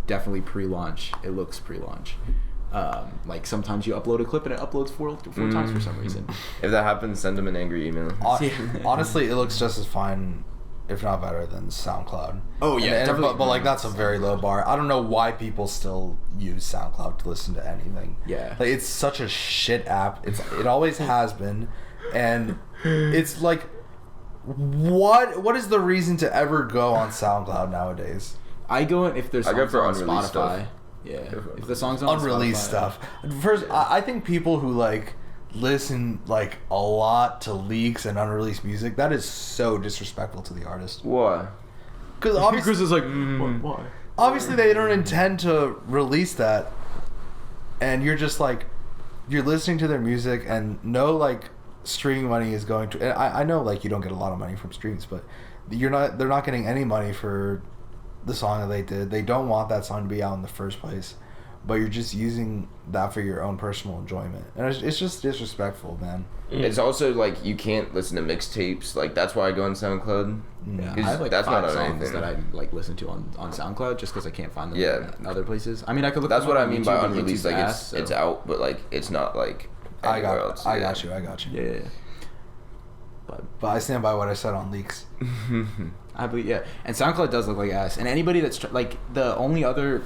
definitely pre-launch. It looks pre-launch. Sometimes you upload a clip and it uploads four times for some reason. If that happens, send them an angry email. Honestly, it looks just as fine, if not better, than SoundCloud. Oh, yeah, And- definitely. but that's a very low bar. I don't know why people still use SoundCloud to listen to anything. Yeah. It's such a shit app. It always has been, and it's like, what is the reason to ever go on SoundCloud nowadays? I go in if there's I go songs for on unreleased Spotify. stuff. Yeah. If the song's on Unreleased Spotify, stuff. First, I think people who listen a lot to leaks and unreleased music, that is so disrespectful to the artist. Why? Because obviously, Chris is like, why? obviously they don't intend to release that, and you're just you're listening to their music and no streaming money is going to. And I know you don't get a lot of money from streams, but they're not getting any money for the song that they did. They don't want that song to be out in the first place, but you're just using that for your own personal enjoyment, and it's just disrespectful, man. It's also you can't listen to mixtapes. That's why I go on SoundCloud. Yeah, 'Cause I have that's 5 not on songs anything. that I listen to on SoundCloud just because I can't find them Yeah. in other places. I mean, I could look. That's them what up I on mean YouTube, by but unreleased. YouTube's ass, It's so- out, but it's not I anywhere got else. I Yeah. got you. Yeah. But I stand by what I said on leaks. I believe, yeah. And SoundCloud does look like ass. And anybody that's the only other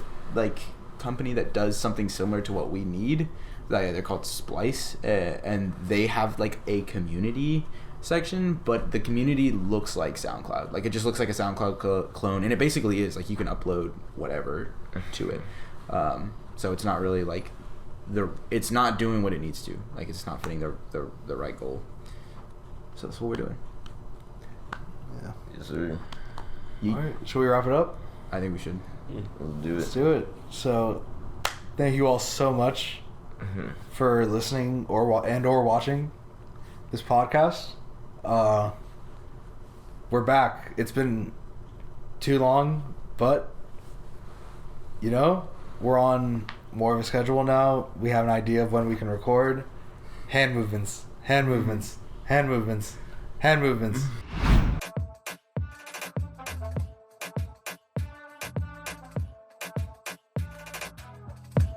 company that does something similar to what we need, they're called Splice, and they have a community section, but the community looks like SoundCloud. It just looks like a SoundCloud clone, and it basically is you can upload whatever to it. So it's not really like it's not doing what it needs to. Like it's not fitting the right goal. So that's what we're doing. Yeah. Yes, sir. All right. Should we wrap it up? I think we should. Let's do Let's it. do it. So, thank you all so much for listening or watching this podcast. We're back. It's been too long, but you know, we're on more of a schedule now. We have an idea of when we can record. Hand movements, hand movements, hand movements, hand movements.